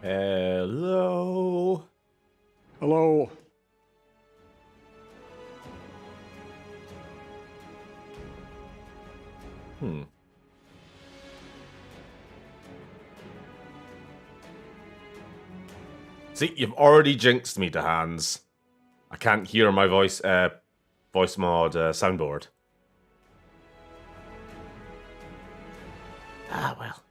Hello. Hello. See, you've already jinxed me to hands. I can't hear my voice mod soundboard. Ah, well.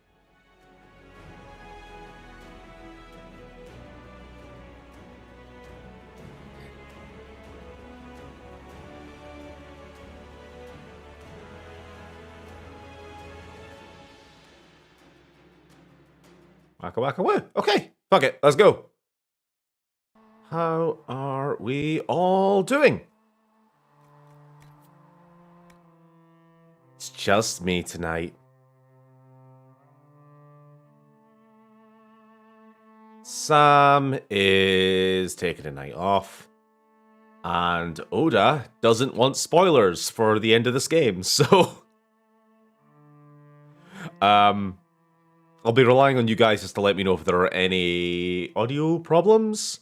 Wacka wacka woo. Okay, fuck it, let's go. How are we all doing? It's just me tonight. Sam is taking a night off. And Oda doesn't want spoilers for the end of this game, so... I'll be relying on you guys just to let me know if there are any audio problems.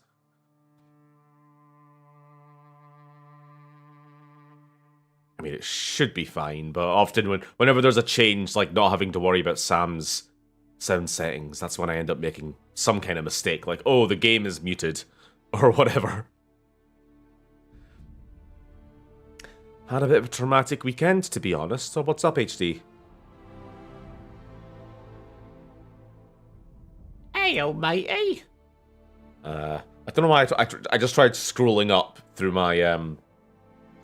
I mean, it should be fine, but often whenever there's a change, like not having to worry about Sam's sound settings, that's when I end up making some kind of mistake, like, oh, the game is muted, or whatever. Had a bit of a traumatic weekend, to be honest, so what's up, HD? Hey, old matey. I don't know why I just tried scrolling up through my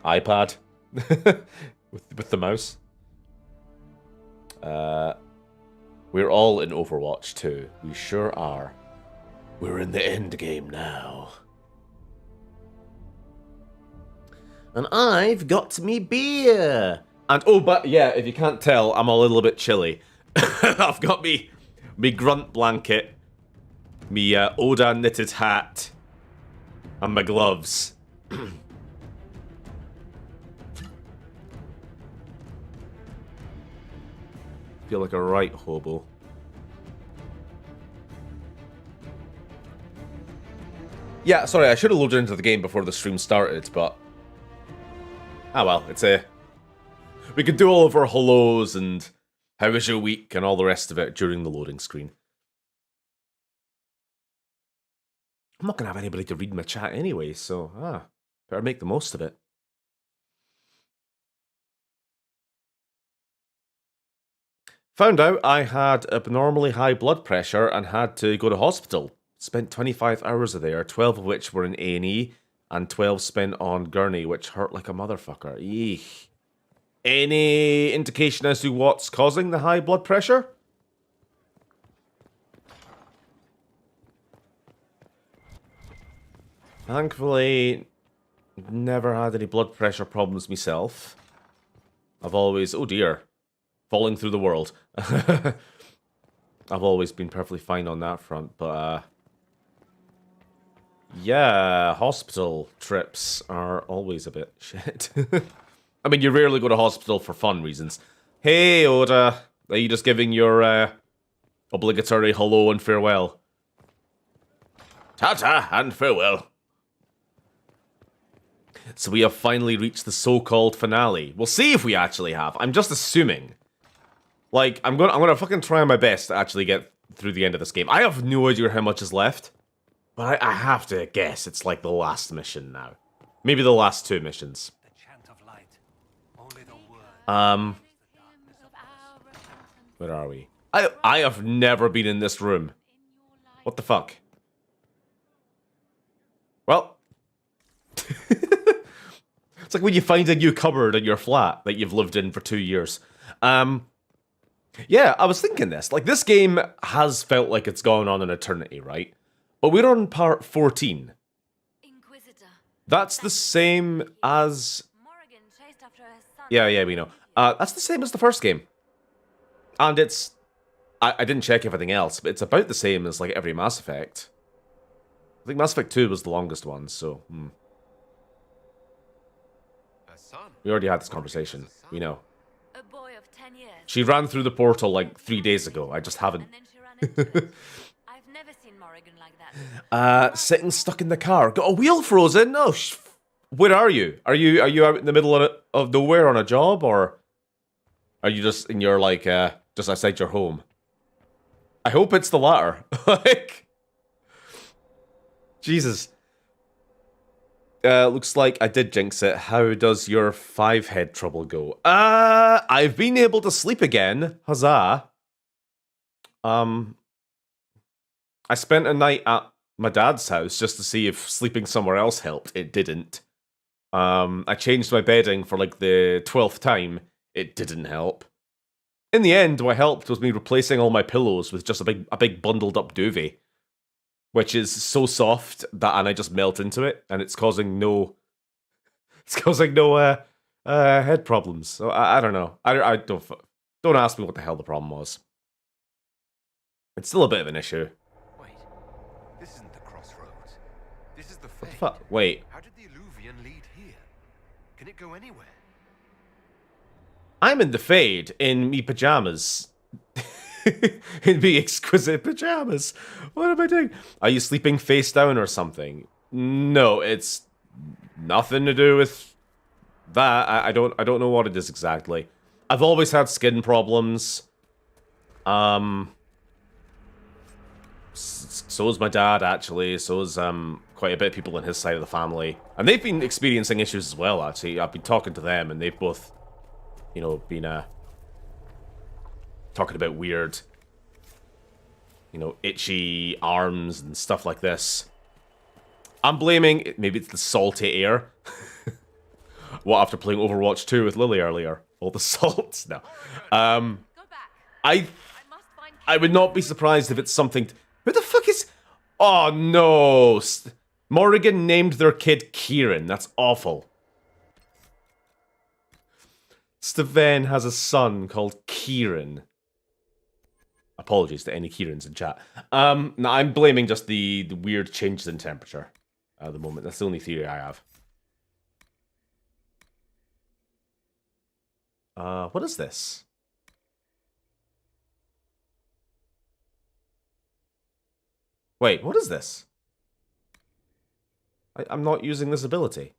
iPad with the mouse. We're all in Overwatch 2. We sure are. We're in the end game now. And I've got me beer. And oh, but yeah, if you can't tell, I'm a little bit chilly. I've got me grunt blanket, me Oda knitted hat, and my gloves. Feel like a right hobo. Yeah, sorry, I should have loaded into the game before the stream started, but... ah well, it's a... we could do all of our hellos and how was your week and all the rest of it during the loading screen. I'm not going to have anybody to read my chat anyway, so, better make the most of it. Found out I had abnormally high blood pressure and had to go to hospital. Spent 25 hours there, 12 of which were in A&E, and 12 spent on gurney, which hurt like a motherfucker. Eek. Any indication as to what's causing the high blood pressure? Thankfully, never had any blood pressure problems myself. I've always... oh dear. Falling through the world. I've always been perfectly fine on that front, but... yeah, hospital trips are always a bit shit. I mean, you rarely go to hospital for fun reasons. Hey, Oda. Are you just giving your obligatory hello and farewell? Ta-ta and farewell. So we have finally reached the so-called finale. We'll see if we actually have. I'm just assuming. Like, I'm gonna fucking try my best to actually get through the end of this game. I have no idea how much is left. But I have to guess it's like the last mission now. Maybe the last two missions. Where are we? I have never been in this room. What the fuck? Well. It's like when you find a new cupboard in your flat that you've lived in for 2 years. Yeah, I was thinking this. Like, this game has felt like it's gone on an eternity, right? But we're on part 14. That's the same as... yeah, we know. That's the same as the first game. And it's... I didn't check everything else, but it's about the same as, like, every Mass Effect. I think Mass Effect 2 was the longest one, so... We already had this conversation. We know. She ran through the portal, like, 3 days ago. I just haven't... I've never seen Morrigan Sitting stuck in the car. Got a wheel frozen? No, where are you? Are you out in the middle of nowhere on a job, or are you just in your, like, just outside your home? I hope it's the latter. Like, Jesus. Looks like I did jinx it. How does your 5-head trouble go? I've been able to sleep again. Huzzah. I spent a night at my dad's house just to see if sleeping somewhere else helped. It didn't. I changed my bedding for like the 12th time. It didn't help. In the end, what helped was me replacing all my pillows with just a big bundled up duvet, which is so soft that and I just melt into it, and it's causing no head problems. So I don't know. I don't ask me what the hell the problem was. It's still a bit of an issue. Wait, this isn't the crossroads. This is the fade. What the fuck? Wait. How did the Illuvian lead here? Can it go anywhere? I'm in the fade in me pajamas. In me exquisite pajamas. What am I doing? Are you sleeping face down or something? No, it's nothing to do with that. I don't know what it is exactly. I've always had skin problems. So is my dad, actually. So is quite a bit of people in his side of the family. And they've been experiencing issues as well, actually. I've been talking to them, and they've both, you know, been talking about weird, you know, itchy arms and stuff like this. I'm blaming, maybe it's the salty air. What, after playing Overwatch 2 with Lily earlier? All the salts? No. I would not be surprised if it's something... Who the fuck is... Oh, no. Morrigan named their kid Kieran. That's awful. Steven has a son called Kieran. Apologies to any Kierans in chat. No, I'm blaming just the weird changes in temperature at the moment. That's the only theory I have. What is this? Wait, what is this? I'm not using this ability.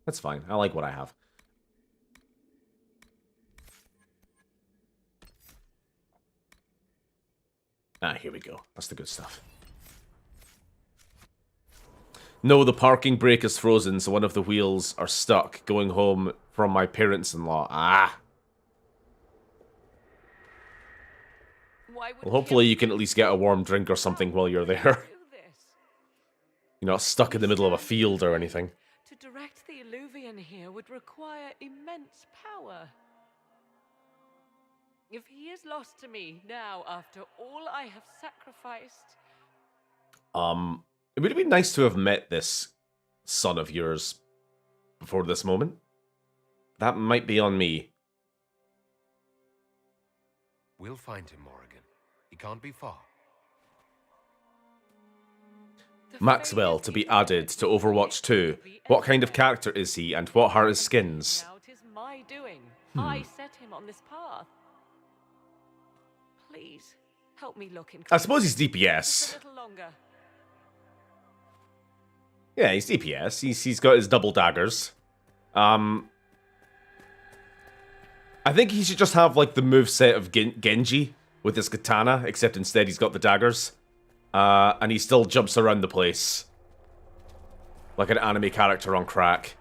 That's fine. I like what I have. Here we go. That's the good stuff. No, the parking brake is frozen, so one of the wheels are stuck going home from my parents-in-law. Well, hopefully you can at least get a warm drink or something while you're there. You're not stuck in the middle of a field or anything. To direct the Illuvian here would require immense power. If he is lost to me now after all I have sacrificed... It would have been nice to have met this son of yours before this moment. That might be on me. We'll find him, Morrigan. He can't be far. Maxwell to be added to Overwatch 2. What kind of character is he, and what are his skins? Now it is my doing. I set him on this path. Please, help me look in. I suppose he's DPS. Just a little longer. Yeah, he's DPS. He's got his double daggers. I think he should just have like the moveset of Genji with his katana, except instead he's got the daggers. And he still jumps around the place like an anime character on crack.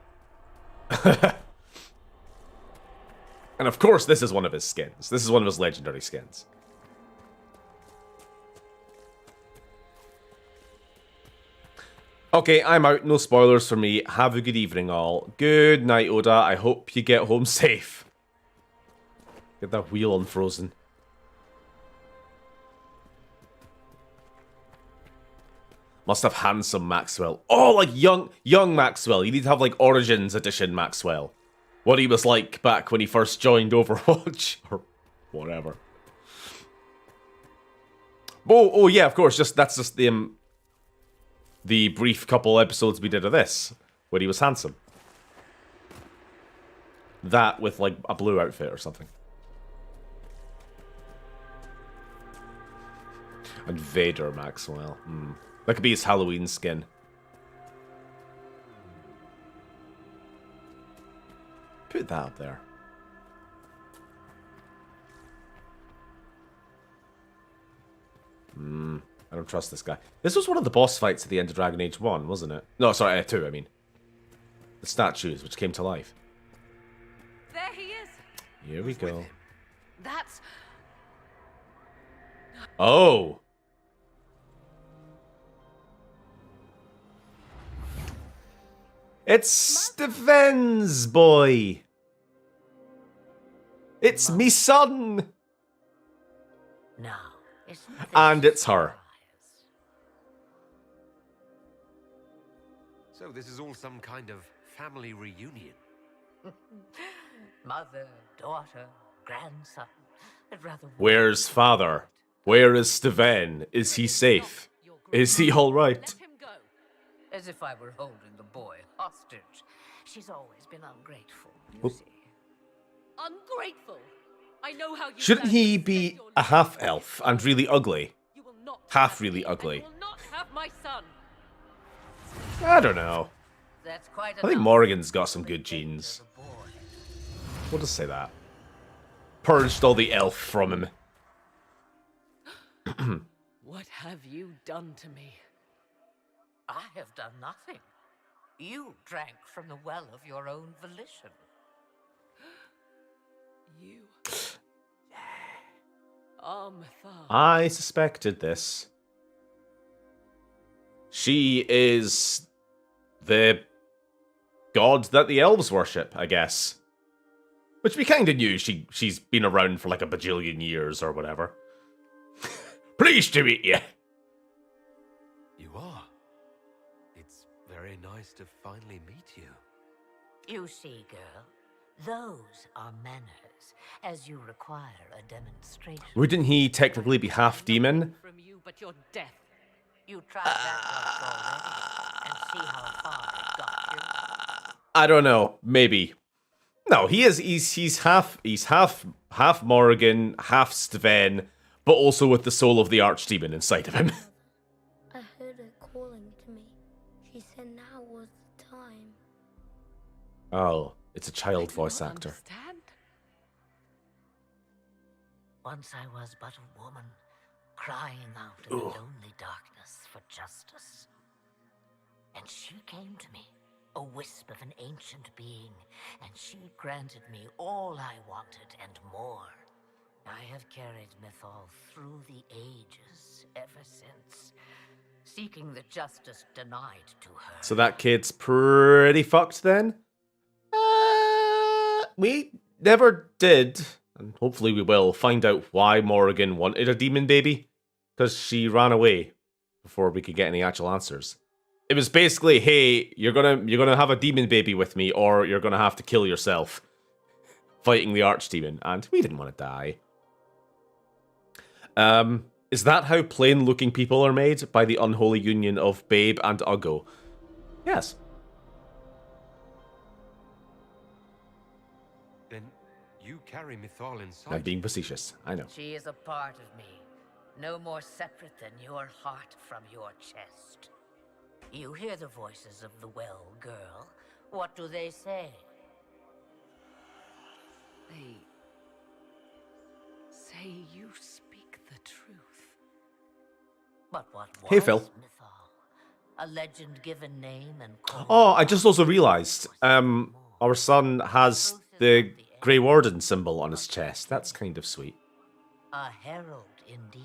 And of course, this is one of his skins. This is one of his legendary skins. Okay, I'm out. No spoilers for me. Have a good evening, all. Good night, Oda. I hope you get home safe. Get that wheel unfrozen. Must have handsome Maxwell. Oh, like young Maxwell. You need to have like Origins Edition Maxwell. What he was like back when he first joined Overwatch or whatever. Oh yeah, of course. That's just the brief couple episodes we did of this, where he was handsome. that with, like, a blue outfit or something. And Vader Maxwell. That could be his Halloween skin. Put that up there. I don't trust this guy. This was one of the boss fights at the end of Dragon Age 1, wasn't it? No, sorry, 2, I mean. The statues, which came to life. There he is. Here we go. That's... Oh! It's Steven's boy! It's me son! Now, isn't this And it's her. So this is all some kind of family reunion. mother, daughter, grandson? I'd rather. Where's father? Where is Steven? Is he safe? Is he alright? Let him go. As if I were holding the boy hostage. She's always been ungrateful, you see. Ungrateful. I know how you Shouldn't plan to he spend be your a life. half-elf and really ugly? You will not half have really me, ugly? and you will not have my son. I don't know. That's quite I think enough. Morrigan's got some good genes. The boy. We'll just say that. Purged all the elf from him. What have you done to me? I have done nothing. You drank from the well of your own volition. You... Armathar. I suspected this. She is the god that the elves worship, I guess. Which we kind of knew. She's been around for like a bajillion years or whatever. Pleased to meet you. You are. It's very nice to finally meet you. You see, girl, those are manners, as you require a demonstration. Wouldn't he technically be half demon? From you, but your death. You tried that once already, and see how far it got you. I don't know. Maybe. No, he is. He's half Morrigan, half Steven, but also with the soul of the archdemon inside of him. I heard her calling to me. She said now was the time. Oh, it's a I child do voice not actor. understand. Once I was but a woman, crying out in the lonely darkness for justice. And she came to me, a wisp of an ancient being, and she granted me all I wanted and more. I have carried Mythal through the ages ever since, seeking the justice denied to her. So that kid's pretty fucked then? We never did, and hopefully we will, find out why Morrigan wanted a demon baby. Because she ran away before we could get any actual answers. It was basically, hey, you're gonna have a demon baby with me, or you're gonna have to kill yourself fighting the archdemon, and we didn't want to die. Is that how plain-looking people are made? By the unholy union of Babe and Uggo? Yes. Then you carry Mythal inside. I'm being facetious, I know. She is a part of me, no more separate than your heart from your chest. You hear the voices of the well, girl. What do they say? They say you speak the truth. But what was Hey, Phil. Mythal? A legend given name and call. Oh, I just also realised, our son has the Grey Warden symbol on his chest. That's kind of sweet. A herald indeed.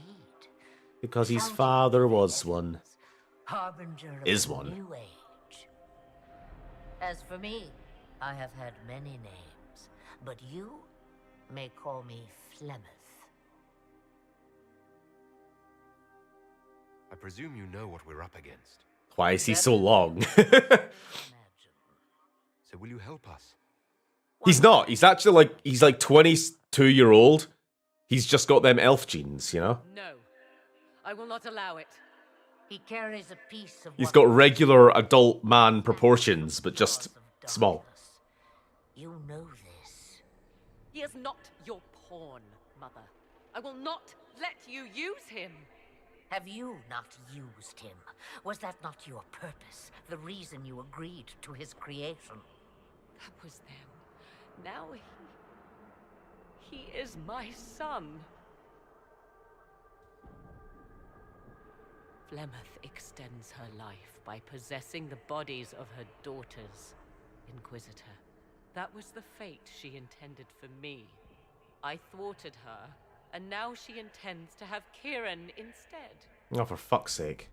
Because his Shouting father through the was one. heavens, harbinger of Is a one. new age. As for me, I have had many names, but you may call me Flemeth. I presume you know what we're up against. Why is he so long? Imagine. So will you help us? He's not. He's actually he's like 22-year-old. He's just got them elf genes, you know? No, I will not allow it. He carries a piece of He's what got was regular adult man proportions, but just source of small. darkness. You know this. He is not your pawn, Mother. I will not let you use him. Have you not used him? Was that not your purpose? The reason you agreed to his creation? That was then. Now he is my son. Flemeth extends her life by possessing the bodies of her daughters, Inquisitor. That was the fate she intended for me. I thwarted her, and now she intends to have Kieran instead. Oh, for fuck's sake.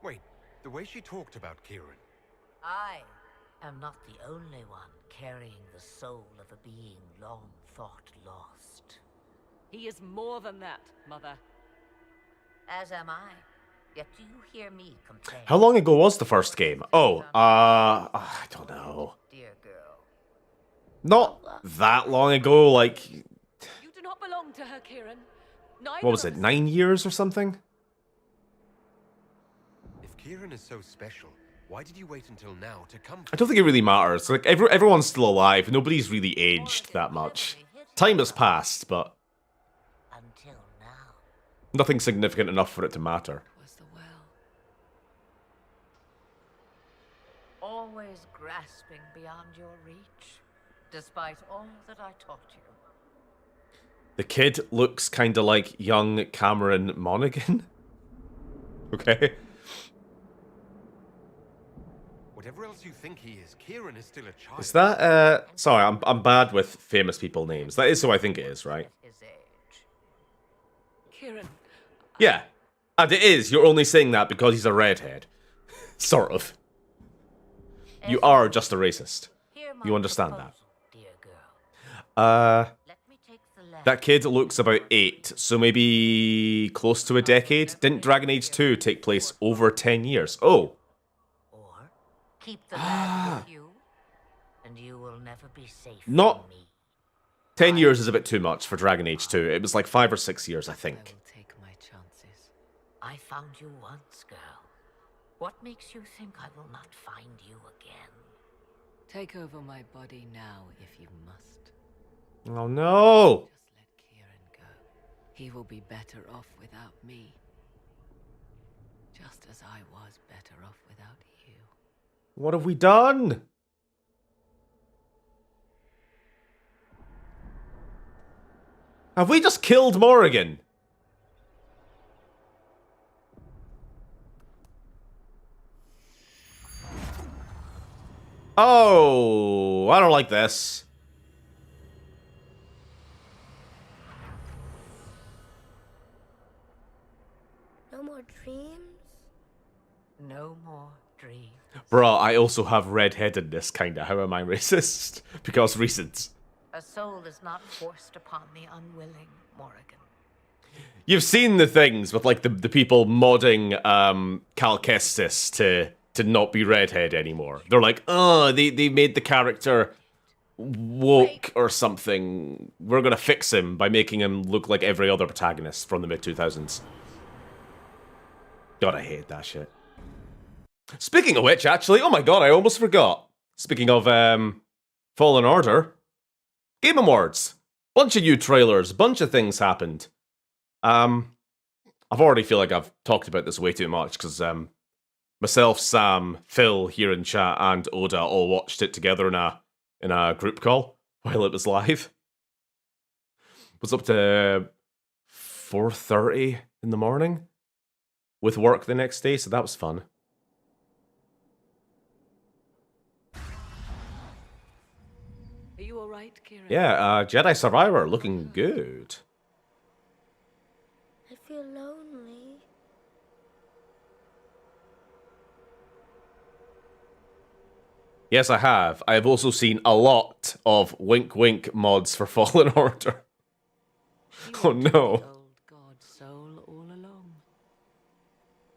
Wait, the way she talked about Kieran. I am not the only one carrying the soul of a being long thought lost. He is more than that, Mother. As am I. Yet do you hear me complain? How long ago was the first game? Oh, I don't know. Dear girl. Not that long ago, like, You do not belong to her, Kieran. Neither what was of it, us. 9 years or something? If Kieran is so special, why did you wait until now to come? I don't think it really matters. Like, everyone's still alive. Nobody's really aged that much. Time has passed, but Until now. nothing significant enough for it to matter. Was the well. Always grasping beyond your reach, despite all that I taught you. The kid looks kind of like young Cameron Monaghan. Okay. Whatever else you think he is, Kieran is still a child. Is that, sorry, I'm bad with famous people names. That is who I think it is, right? His age. Kieran, Yeah. And it is. You're only saying that because he's a redhead. Sort of. You are just a racist. Hear my You understand that. proposal, dear girl. Let me take the left. That kid looks about 8, so maybe close to a decade. Didn't Dragon Age 2 take place over 10 years? Oh. Or keep the lad with you, and you will never be safe Not- from me. 10 years is a bit too much for Dragon Age 2. It was like 5 or 6 years, I I think. will take my chances. I found you once, girl. What makes you think I will not find you again? Take over my body now, if you must. Oh no! Just let Kieran go. He will be better off without me. Just as I was better off without you. What have we done? Have we just killed Morrigan? Oh, I don't like this. No more dreams? No more dreams. Bruh, I also have redheadedness, kinda. How am I racist? Because reasons. A soul is not forced upon the unwilling, Morrigan. You've seen the things with, like, the people modding Cal Kestis to not be redhead anymore. They're like, oh, they made the character woke or something. We're gonna fix him by making him look like every other protagonist from the mid-2000s. God, I hate that shit. Speaking of which, actually, oh my god, I almost forgot. Speaking of Fallen Order, Game Awards. Bunch of new trailers, bunch of things happened. I've already feel like I've talked about this way too much, because myself, Sam, Phil here in chat, and Oda all watched it together in a group call while it was live. It was up to 4:30 in the morning with work the next day, so that was fun. Are you alright, Kieran? Yeah, Jedi Survivor looking good. I feel lonely. Yes, I have. I have also seen a lot of wink wink mods for Fallen Order. You Oh, wanted no. the old god soul all along.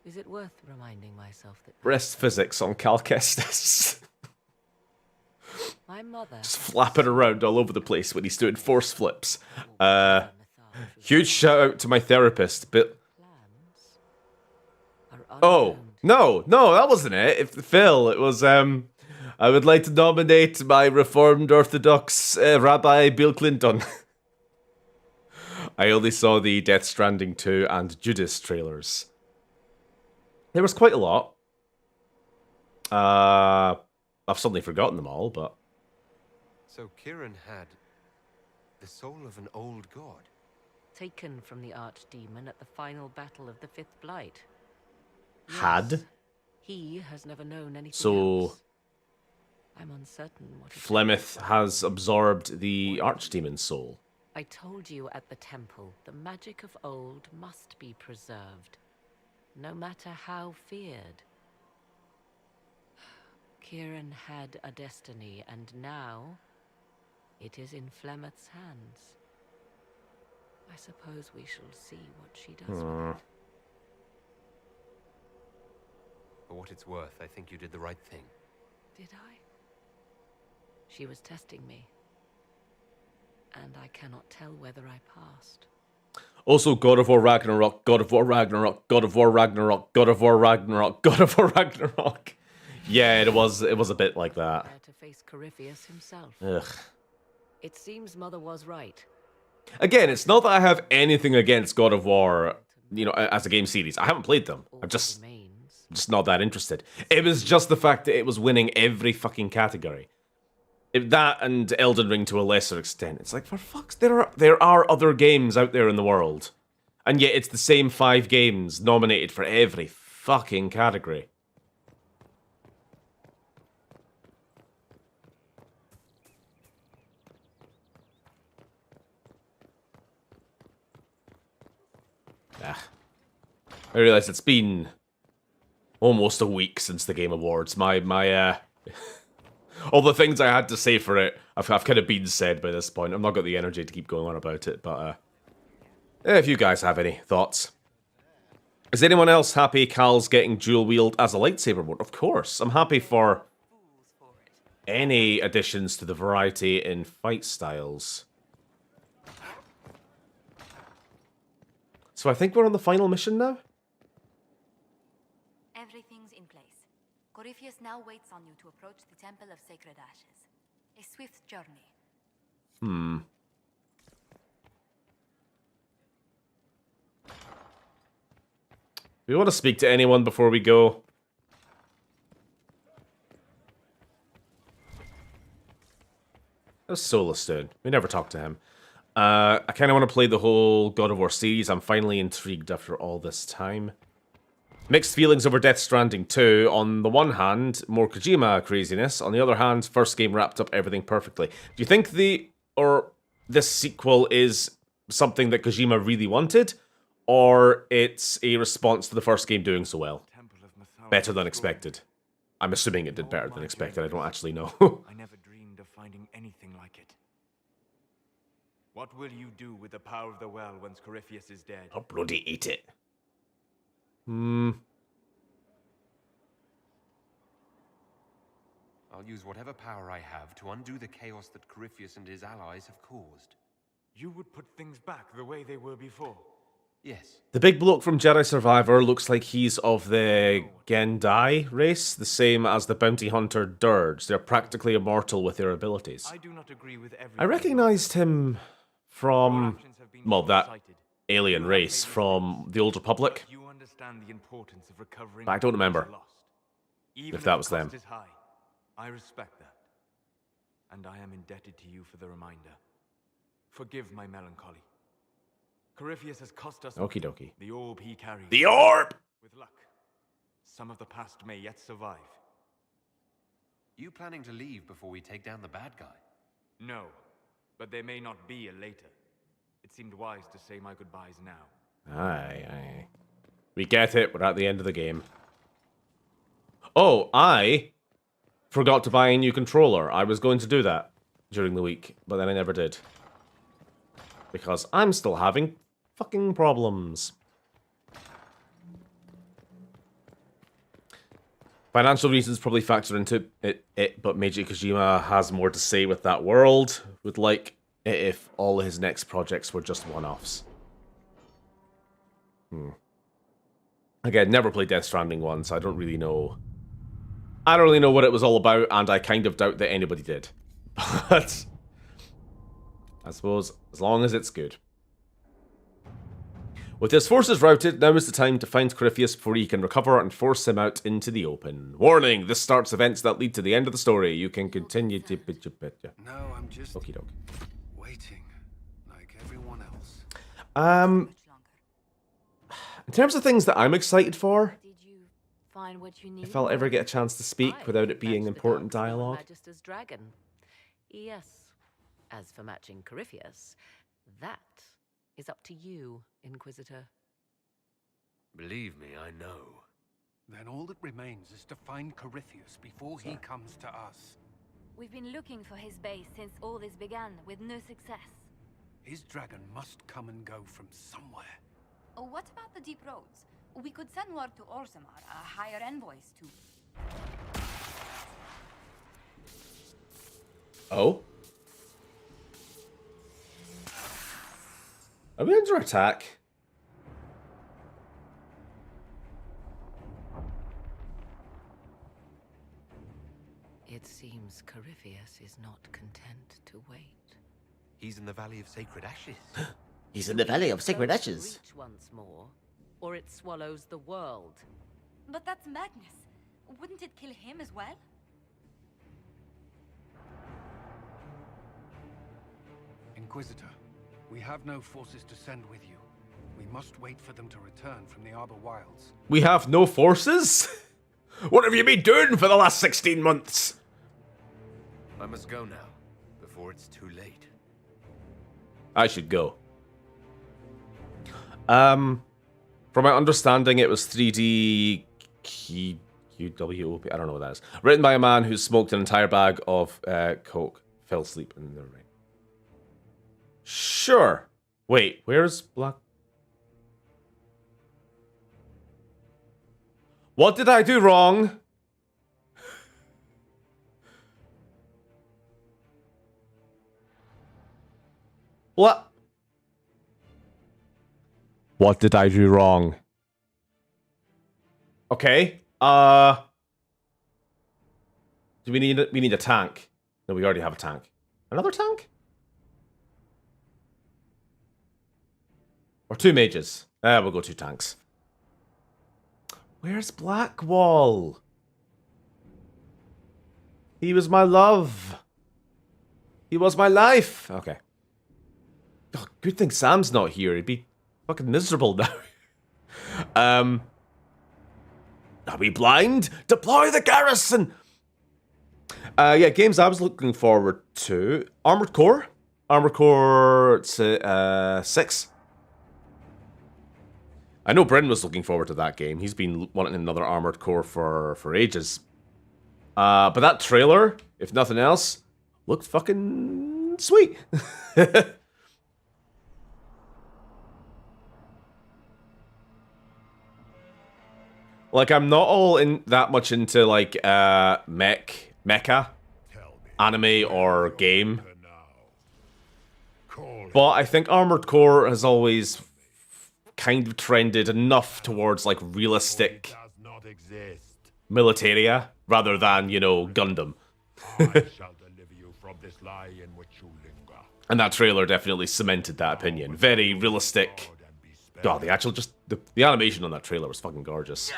Is it worth reminding myself that Breast physics on Cal Kestis. my mother Just flapping around all over the place when he's doing force flips. mythology Huge shout out to my therapist, but plans are oh, unknown no, that wasn't it. If Phil, it was I would like to nominate my Reformed Orthodox Rabbi Bill Clinton. I only saw the Death Stranding 2 and Judas trailers. There was quite a lot. I've suddenly forgotten them all, but... So Kieran had the soul of an old god. Taken from the archdemon at the final battle of the Fifth Blight. Had? Yes, he has never known anything So... else. I'm uncertain what it Flemeth has absorbed the Archdemon's soul. I told you at the temple, the magic of old must be preserved, no matter how feared. Kieran had a destiny, and now it is in Flemeth's hands. I suppose we shall see what she does with it. For what it's worth, I think you did the right thing. Did I? She was testing me, and I cannot tell whether I passed. Also, God of War Ragnarok, God of War Ragnarok, God of War Ragnarok, God of War Ragnarok, God of War Ragnarok. Yeah, it was a bit like that. There to face Corypheus himself. Ugh. It seems Mother was right. Again, it's not that I have anything against God of War, you know, as a game series. I haven't played them. I'm just not that interested. It was just the fact that it was winning every fucking category. That and Elden Ring to a lesser extent. It's like, for fuck's there are other games out there in the world. And yet it's the same 5 games nominated for every fucking category. I realize it's been almost a week since the Game Awards. My all the things I had to say for it, I've kind of been said by this point. I've not got the energy to keep going on about it, but if you guys have any thoughts. Is anyone else happy Cal's getting dual wield as a lightsaber mode? Of course. I'm happy for any additions to the variety in fight styles. So I think we're on the final mission now? Everything's in place. Corypheus now waits on you to approach the Temple of Sacred Ashes. A swift journey. Do we want to speak to anyone before we go? How's Solus doing? We never talked to him. I kind of want to play the whole God of War series. I'm finally intrigued after all this time. Mixed feelings over Death Stranding 2. On the one hand, more Kojima craziness. On the other hand, first game wrapped up everything perfectly. Do you think this sequel is something that Kojima really wanted? Or it's a response to the first game doing so well? Better than expected. I'm assuming it did better than expected. I don't actually know. I never dreamed of finding anything like it. What will you do with the power of the well once Corypheus is dead? I'll bloody eat it. I'll use whatever power I have to undo the chaos that Corypheus and his allies have caused. You would put things back the way they were before. Yes. The big bloke from Jedi Survivor looks like he's of the Gendai race, the same as the bounty hunter Dirge. They're practically immortal with their abilities. I do not agree with everything. I recognized him from, well, that alien race from the Old Republic. You understand the importance of recovering. But I don't remember Even if that was the them. cost is high. I respect that. And I am indebted to you for the reminder. Forgive my melancholy. Corypheus has cost us Okie dokie. the orb he carries. The orb! With luck, some of the past may yet survive. You planning to leave before we take down the bad guy? No, but there may not be a later. It seemed wise to say my goodbyes now. Aye. We get it. We're at the end of the game. Oh, I forgot to buy a new controller. I was going to do that during the week, but then I never did. Because I'm still having fucking problems. Financial reasons probably factor into it, but Meiji Kojima has more to say with that world. Would like it if all his next projects were just one-offs. Again, never played Death Stranding 1, so I don't really know I don't really know what it was all about, and I kind of doubt that anybody did. But I suppose as long as it's good. With his forces routed, now is the time to find Corypheus before he can recover and force him out into the open. Warning, this starts events that lead to the end of the story. You can continue to... No, I'm just Okie doke. waiting, like everyone else. In terms of things that I'm excited for, Did you find what you need? if I'll ever get a chance to speak without it being Matched the important Dark Lord dialogue. Magister's dragon. Yes. As for matching Corypheus, that is up to you, Inquisitor. Believe me, I know. Then all that remains is to find Corypheus before he comes to us. We've been looking for his base since all this began, with no success. His dragon must come and go from somewhere. Oh, what about the deep roads? We could send word to Orzammar, hire envoys to... Oh? Are we under attack? It seems Corypheus is not content to wait. He's in the Valley of Sacred Ashes. He's in the Valley of Sacred Close to Ashes. reach once more, or it swallows the world. But that's Magnus. Wouldn't it kill him as well? Inquisitor, we have no forces to send with you. We must wait for them to return from the Arbor Wilds. We have no forces? What have you been doing for the last 16 months? I must go now, before it's too late. I should go. From my understanding, it was 3D QWOP. I don't know what that is. Written by a man who smoked an entire bag of coke, fell asleep in the rain. Sure. Wait, where's Black? What did I do wrong? What? What did I do wrong? Okay. Do we need a tank? No, we already have a tank. Another tank? Or two mages. We'll go two tanks. Where's Blackwall? He was my love. He was my life. Okay. Oh, good thing Sam's not here. He'd be fucking miserable now. Are we blind? Deploy the garrison! Yeah, games I was looking forward to. Armored Core. Armored Core 6. I know Bryn was looking forward to that game. He's been wanting another Armored Core for ages. But that trailer, if nothing else, looked fucking sweet. Like, I'm not all in that much into, like, mecha, anime, or game. But I think Armored Core has always kind of trended enough towards, like, realistic militaria, rather than, you know, Gundam. And that trailer definitely cemented that opinion. Very realistic. God, the actual, just, the animation on that trailer was fucking gorgeous.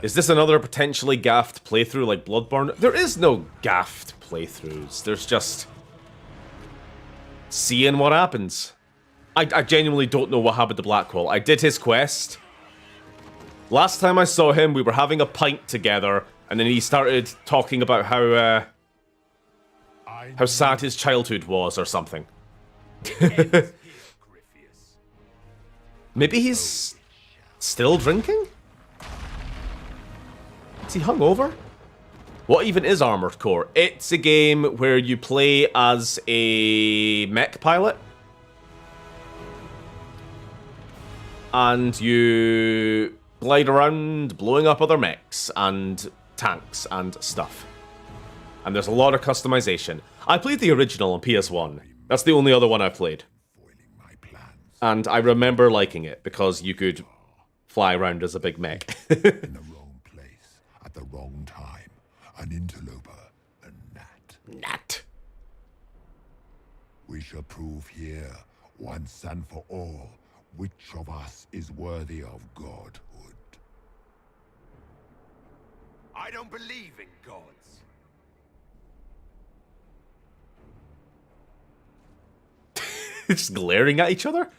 Is this another potentially gaffed playthrough like Bloodborne? There is no gaffed playthroughs. There's just seeing what happens. I genuinely don't know what happened to Blackwall. I did his quest. Last time I saw him, we were having a pint together, and then he started talking about how sad his childhood was or something. Maybe he's still drinking? Is he hungover? What even is Armored Core? It's a game where you play as a mech pilot. And you glide around blowing up other mechs and tanks and stuff. And there's a lot of customization. I played the original on PS1. That's the only other one I played. And I remember liking it because you could fly around as a big mech. In the wrong place, at the wrong time. An interloper, a gnat. Gnat. We shall prove here, once and for all, which of us is worthy of godhood. I don't believe in gods. Just glaring at each other?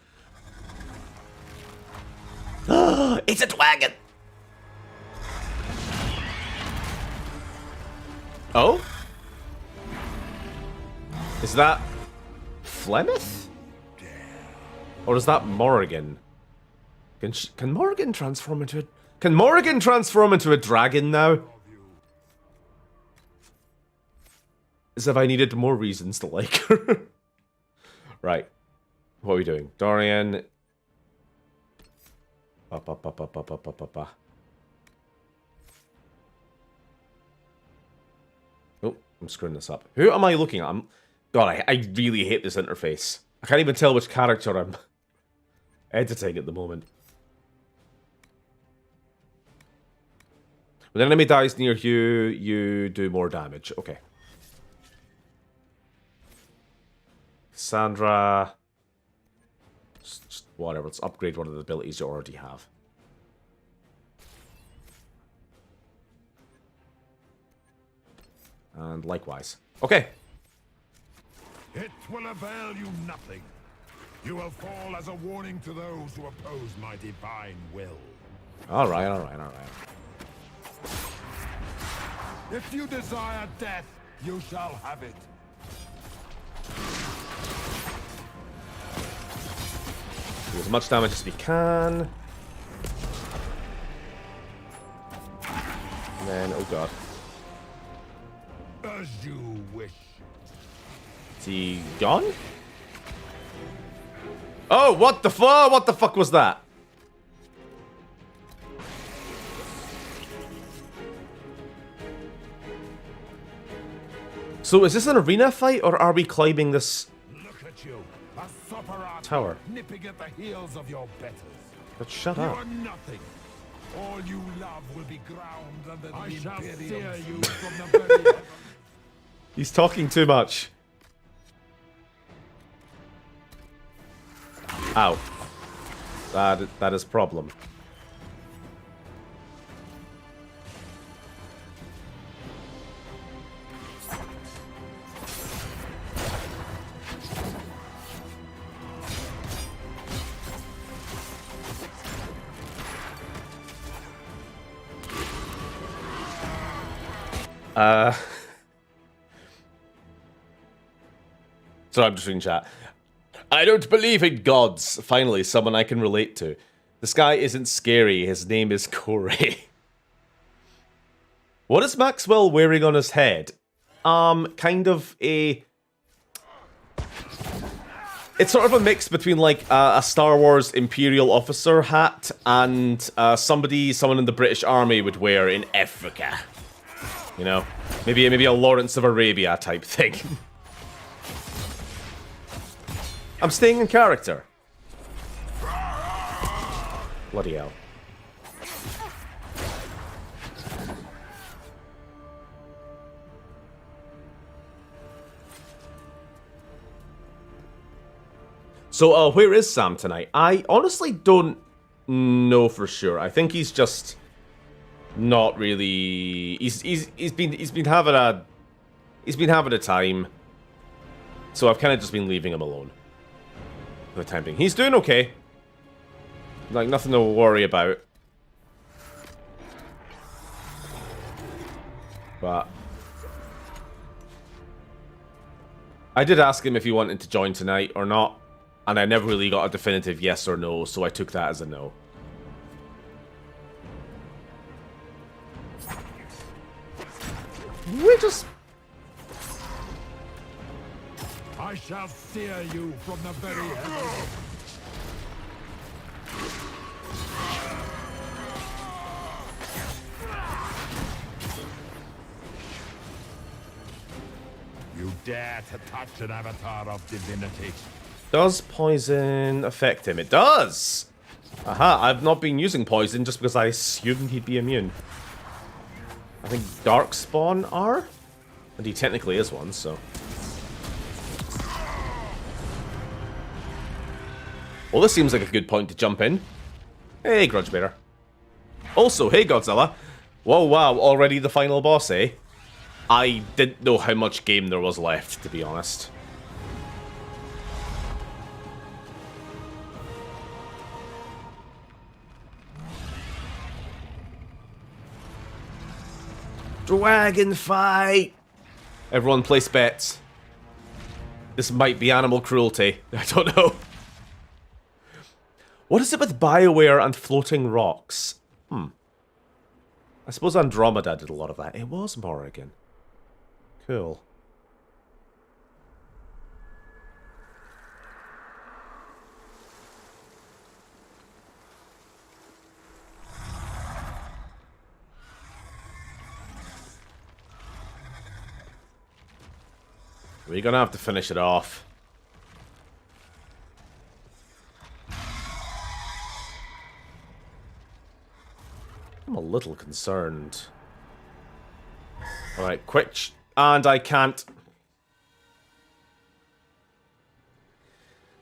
It's a dragon! Oh? Is that Flemeth? Or is that Morrigan? Can Morrigan transform into a... Can Morrigan transform into a dragon now? As if I needed more reasons to like her. Right. What are we doing? Dorian. Oh, I'm screwing this up. Who am I looking at? God, I really hate this interface. I can't even tell which character I'm editing at the moment. When an enemy dies near you, you do more damage. Okay. Sandra. Just whatever. Let's upgrade one of the abilities you already have. And likewise. Okay. It will avail you nothing. You will fall as a warning to those who oppose my divine will. Alright, alright, alright. If you desire death, you shall have it. Do as much damage as we can. And then, oh god. As you wish. Is he gone? Oh, what the fuck? What the fuck was that? So is this an arena fight, or are we climbing this Look at you, a soperator tower? nipping at the heels of your betters. But shut You up. are nothing. All you love will be ground under the I shall steer you from the very He's talking too much. Ow. That is problem. So I'm just reading chat. I don't believe in gods. Finally, someone I can relate to. This guy isn't scary. His name is Corey. What is Maxwell wearing on his head? Kind of a... It's sort of a mix between like a Star Wars Imperial officer hat and someone in the British Army would wear in Africa. You know, maybe a Lawrence of Arabia type thing. I'm staying in character. Bloody hell. So, where is Sam tonight? I honestly don't know for sure. I think he's just not really. He's been having a time. So I've kind of just been leaving him alone for the time being. He's doing okay. Like nothing to worry about. But I did ask him if he wanted to join tonight or not. And I never really got a definitive yes or no, so I took that as a no. We just... I shall steer you from the very heavens. You dare to touch an avatar of divinity. Does poison affect him? It does! Aha, I've not been using poison just because I assumed he'd be immune. I think Darkspawn are? And he technically is one, so... Well, this seems like a good point to jump in. Hey, Grudgebearer. Also, hey, Godzilla. Whoa, wow, already the final boss, eh? I didn't know how much game there was left, to be honest. Dragon fight! Everyone place bets. This might be animal cruelty. I don't know. What is it with BioWare and floating rocks? I suppose Andromeda did a lot of that. It was Morrigan. Cool. We're gonna have to finish it off. I'm a little concerned. Alright, quick. And I can't.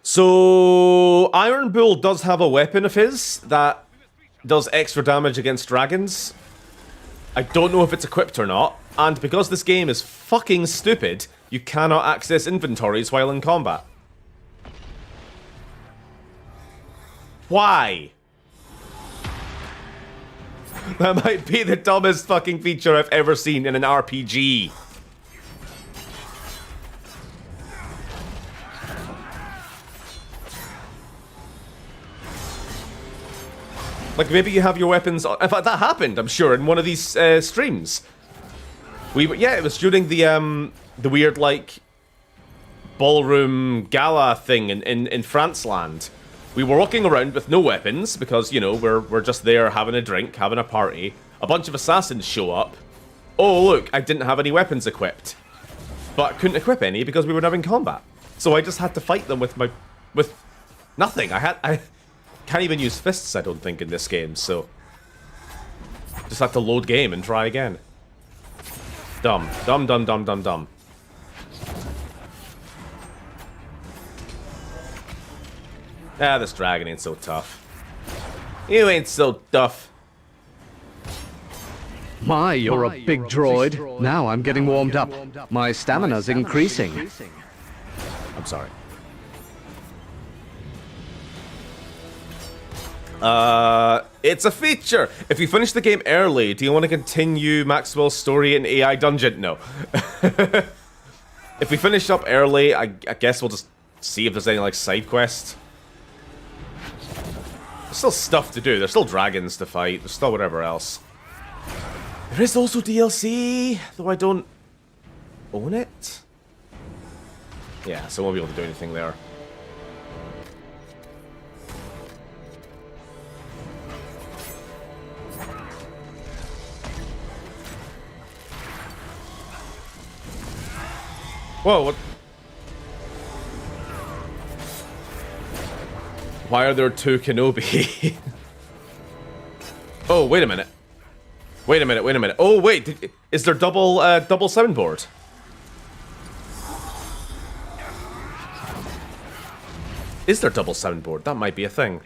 So, Iron Bull does have a weapon of his that does extra damage against dragons. I don't know if it's equipped or not. And because this game is fucking stupid, you cannot access inventories while in combat. Why? That might be the dumbest fucking feature I've ever seen in an RPG. Like, maybe you have your weapons on. In fact, that happened, I'm sure, in one of these streams. Yeah, it was during the weird, like, ballroom gala thing in France land. We were walking around with no weapons because, you know, we're just there having a drink, having a party. A bunch of assassins show up. Oh, look, I didn't have any weapons equipped. But I couldn't equip any because we were having combat. So I just had to fight them with nothing. I can't even use fists, I don't think, in this game, so... Just have to load game and try again. Dumb. Dumb, dumb, dumb, dumb, dumb. Ah, this dragon ain't so tough. You ain't so tough. My, you're a big droid. Now I'm getting warmed up. My stamina's increasing. I'm sorry. It's a feature. If you finish the game early, do you want to continue Maxwell's story in AI Dungeon? No. If we finish up early, I guess we'll just see if there's any, like, side quests. There's still stuff to do. There's still dragons to fight. There's still whatever else. There is also DLC, though I don't own it. Yeah, so I won't be able to do anything there. Whoa, what? Why are there two Kenobi? Oh, wait a minute. Wait a minute, wait a minute. Oh, wait, is there double soundboard? Is there double soundboard? That might be a thing.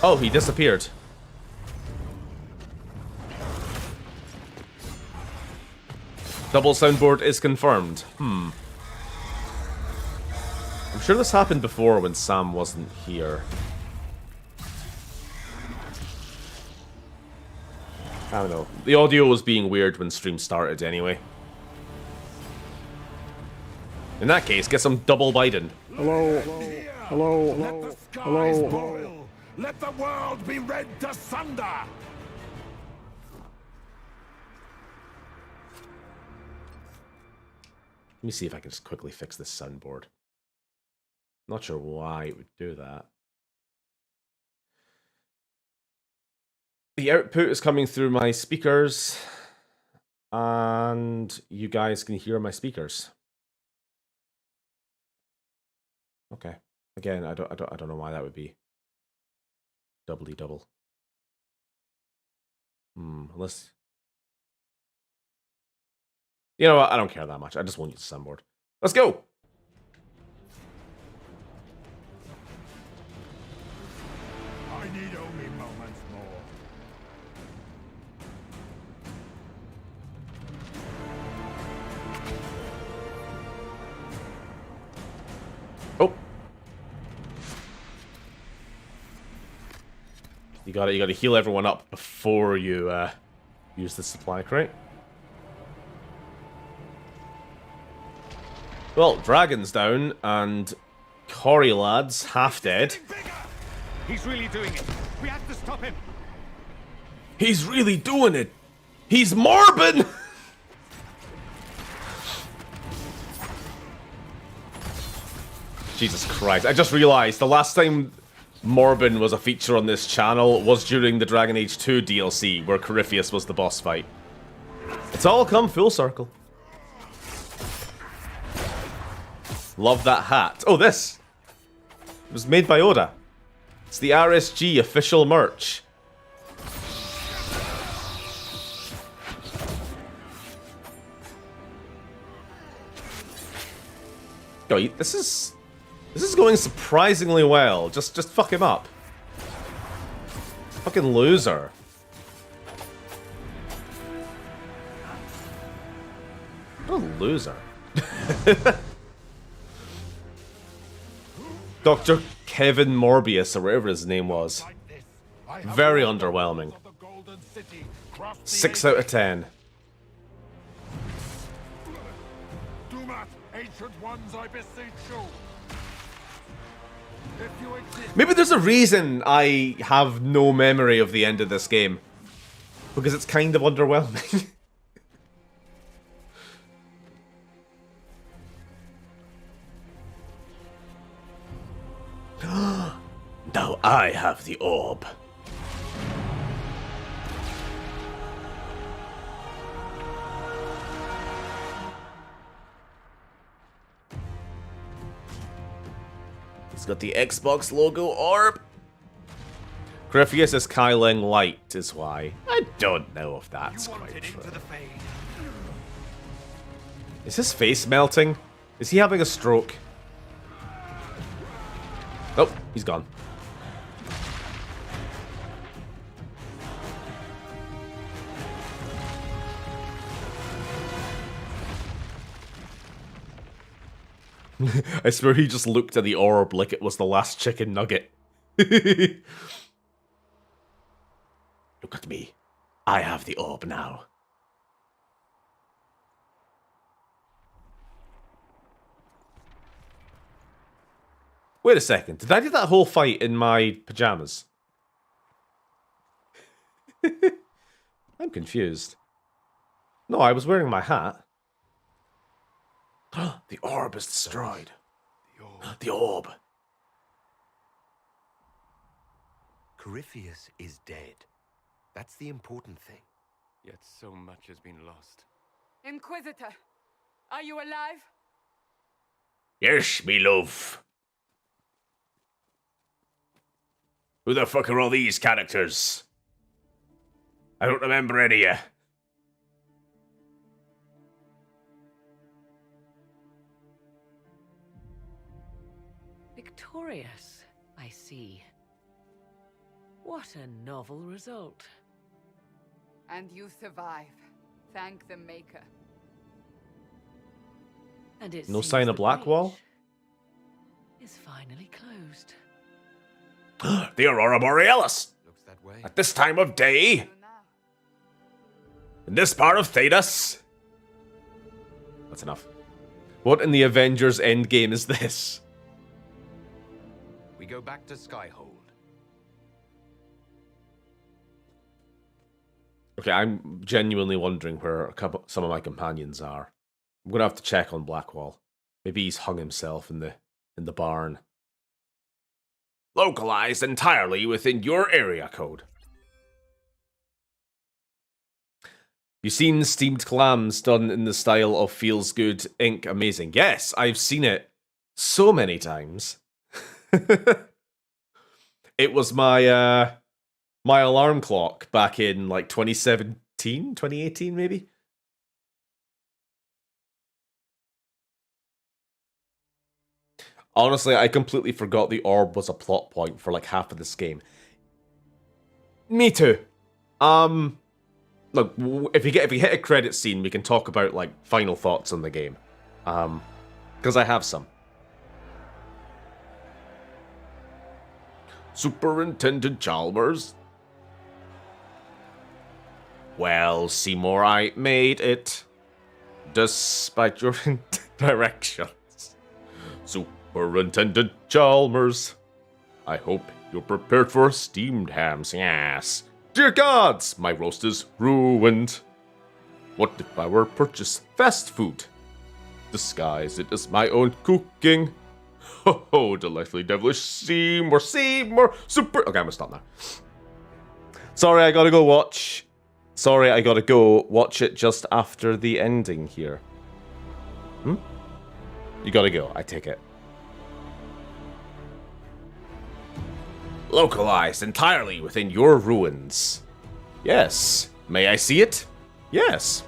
Oh, he disappeared. Double soundboard is confirmed. I'm sure this happened before when Sam wasn't here. I don't know. The audio was being weird when stream started anyway. In that case, get some double Biden. Hello. Hello. Let the skies Hello. boil. Let the world be red to sunder. Let me see if I can just quickly fix this soundboard. Not sure why it would do that. The output is coming through my speakers, and you guys can hear my speakers. Okay. Again, I don't know why that would be. Doubly double. Unless... You know what? I don't care that much. I just won't use the sunboard. Let's go! I need only moments more. Oh! You gotta heal everyone up before you use the supply crate. Well, Dragon's down, and Cory lad's half dead. He's really doing it. We have to stop him. He's really doing it. He's Morbin! Jesus Christ. I just realized the last time Morbin was a feature on this channel was during the Dragon Age 2 DLC, where Corypheus was the boss fight. It's all come full circle. Love that hat. Oh, this! It was made by Oda. It's the RSG official merch. Yo, this is going surprisingly well. Just fuck him up. Fucking loser. What a loser. Dr. Kevin Morbius, or whatever his name was. Very underwhelming. 6 out of 10. Maybe there's a reason I have no memory of the end of this game. Because it's kind of underwhelming. Now I have the orb. He's got the Xbox logo orb. Corypheus is Kyling Light is why. I don't know if that's quite true. Is his face melting? Is he having a stroke? Oh, he's gone. I swear he just looked at the orb like it was the last chicken nugget. Look at me. I have the orb now. Wait a second. Did I do that whole fight in my pajamas? I'm confused. No, I was wearing my hat. The orb is destroyed. The orb. Corypheus is dead. That's the important thing. Yet so much has been lost. Inquisitor, are you alive? Yes, me love. Who the fuck are all these characters? I don't remember any of you. Victorious, I see. What a novel result. And you survive. Thank the Maker. And it No seems sign of the Blackwall? breach is finally closed. The Aurora Borealis. Looks that way. At this time of day. In this part of Thedas. That's enough. What in the Avengers Endgame is this? We go back to Skyhold. Okay, I'm genuinely wondering where some of my companions are. I'm gonna have to check on Blackwall. Maybe he's hung himself in the barn. Localized entirely within your area code. You seen steamed clams done in the style of Feels Good Inc. Amazing? Yes, I've seen it so many times. It was my my alarm clock back in like 2017, 2018 maybe. Honestly, I completely forgot the orb was a plot point for like half of this game. Me too. Look, if you hit a credit scene, we can talk about like final thoughts on the game. Because I have some. Superintendent Chalmers. Well, Seymour, I made it. Despite your directions. Superintendent Chalmers. I hope you're prepared for steamed hams, yes. Dear gods, my roast is ruined. What if I were to purchase fast food? Disguise it as my own cooking. Ho ho, delightfully devilish Seymour, super... Okay, I'm gonna stop now. Sorry, I gotta go watch it just after the ending here. You gotta go, I take it. Localized entirely within your ruins. Yes. May I see it? Yes.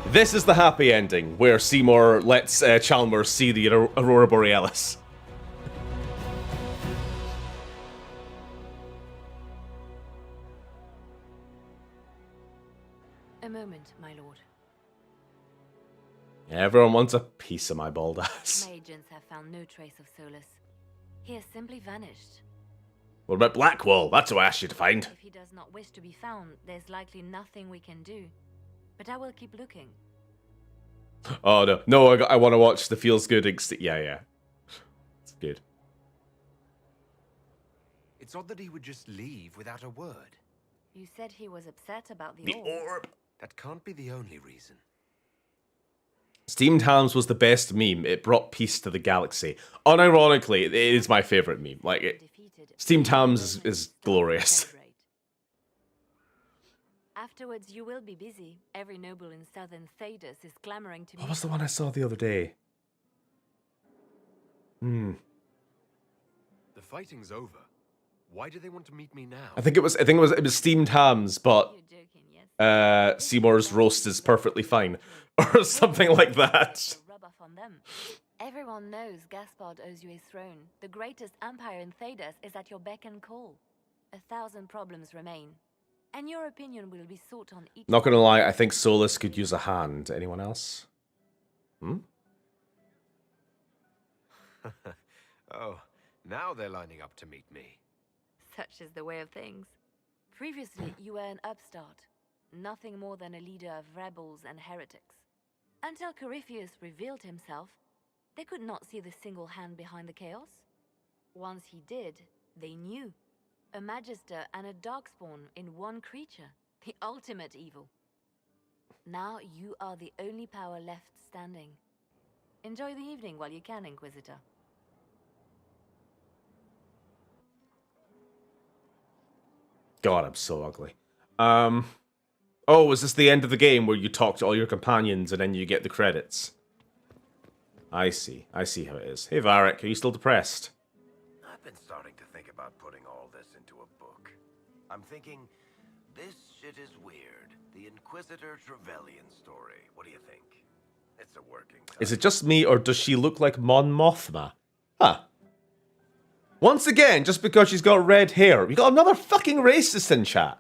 This is the happy ending, where Seymour lets Chalmers see the Aurora Borealis. A moment, my lord. Everyone wants a piece of my bald ass. My agents have found no trace of Solus. He has simply vanished. What about Blackwall? That's who I asked you to find. If he does not wish to be found, there's likely nothing we can do. But I will keep looking. Oh no, no! I want to watch the feels good. Yeah, it's good. It's odd that he would just leave without a word. You said he was upset about the orb. That can't be the only reason. Steamed hams was the best meme. It brought peace to the galaxy. Unironically, it is my favorite meme. Like steamed hams is glorious. Afterwards, you will be busy. Every noble in southern Thedas is clamoring to meet. What was the one I saw the other day? The fighting's over. Why do they want to meet me now? I think it was steamed hams, but Seymour's roast is perfectly fine, or something like that. Rub off on them. Everyone knows Gaspard owes you a throne. The greatest empire in Thedas is at your beck and call. 1,000 problems remain. And your opinion will be sought on each... Not gonna lie, I think Solus could use a hand. Anyone else? Oh, now they're lining up to meet me. Such is the way of things. Previously, you were an upstart. Nothing more than a leader of rebels and heretics. Until Corypheus revealed himself, they could not see the single hand behind the chaos. Once he did, they knew. A Magister and a Darkspawn in one creature. The ultimate evil. Now you are the only power left standing. Enjoy the evening while you can, Inquisitor. God, I'm so ugly. Oh, is this the end of the game where you talk to all your companions and then you get the credits? I see how it is. Hey Varric, are you still depressed? I've been starting to think about putting all this into a book. I'm thinking, this shit is weird. The Inquisitor Trevelyan story. What do you think? It's a working title. Is it just me, or does she look like Mon Mothma? Huh. Once again, just because she's got red hair, we got another fucking racist in chat.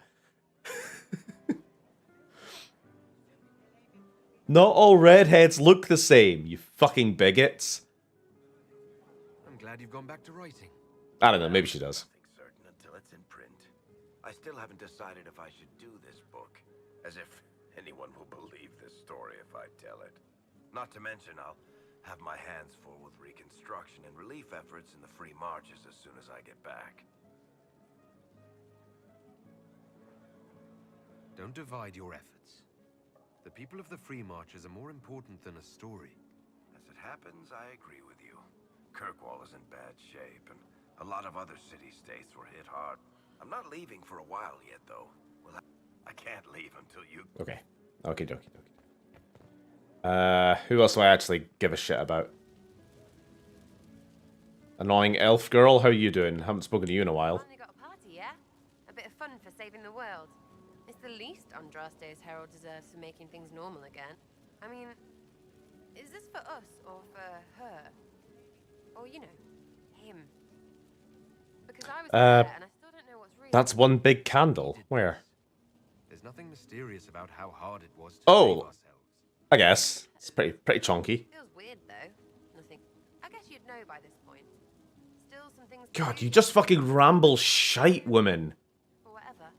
Not all redheads look the same, you fucking bigots. I'm glad you've gone back to writing. I don't know, maybe she does. Nothing certain until it's in print. I still haven't decided if I should do this book. As if anyone will believe this story if I tell it. Not to mention, I'll have my hands full with reconstruction and relief efforts in the Free Marches as soon as I get back. Don't divide your efforts. The people of the Free Marches are more important than a story. As it happens, I agree with you. Kirkwall is in bad shape, and a lot of other city-states were hit hard. I'm not leaving for a while yet, though. Well, I can't leave until you... Okay. Okie dokie dokie. Who else do I actually give a shit about? Annoying elf girl, how you doing? Haven't spoken to you in a while. Finally got a party, yeah? A bit of fun for saving the world. It's the least Andraste's herald deserves for making things normal again. I mean, is this for us or for her? Or, you know, him? Because I was there and I still don't know what's real. That's one big candle. Where? There's nothing mysterious about how hard it was to Oh, save ourselves. I guess. It's pretty chunky. Feels weird though. Nothing. I guess you'd know by this point. Still some things. God, you just fucking ramble shite, woman. Or whatever.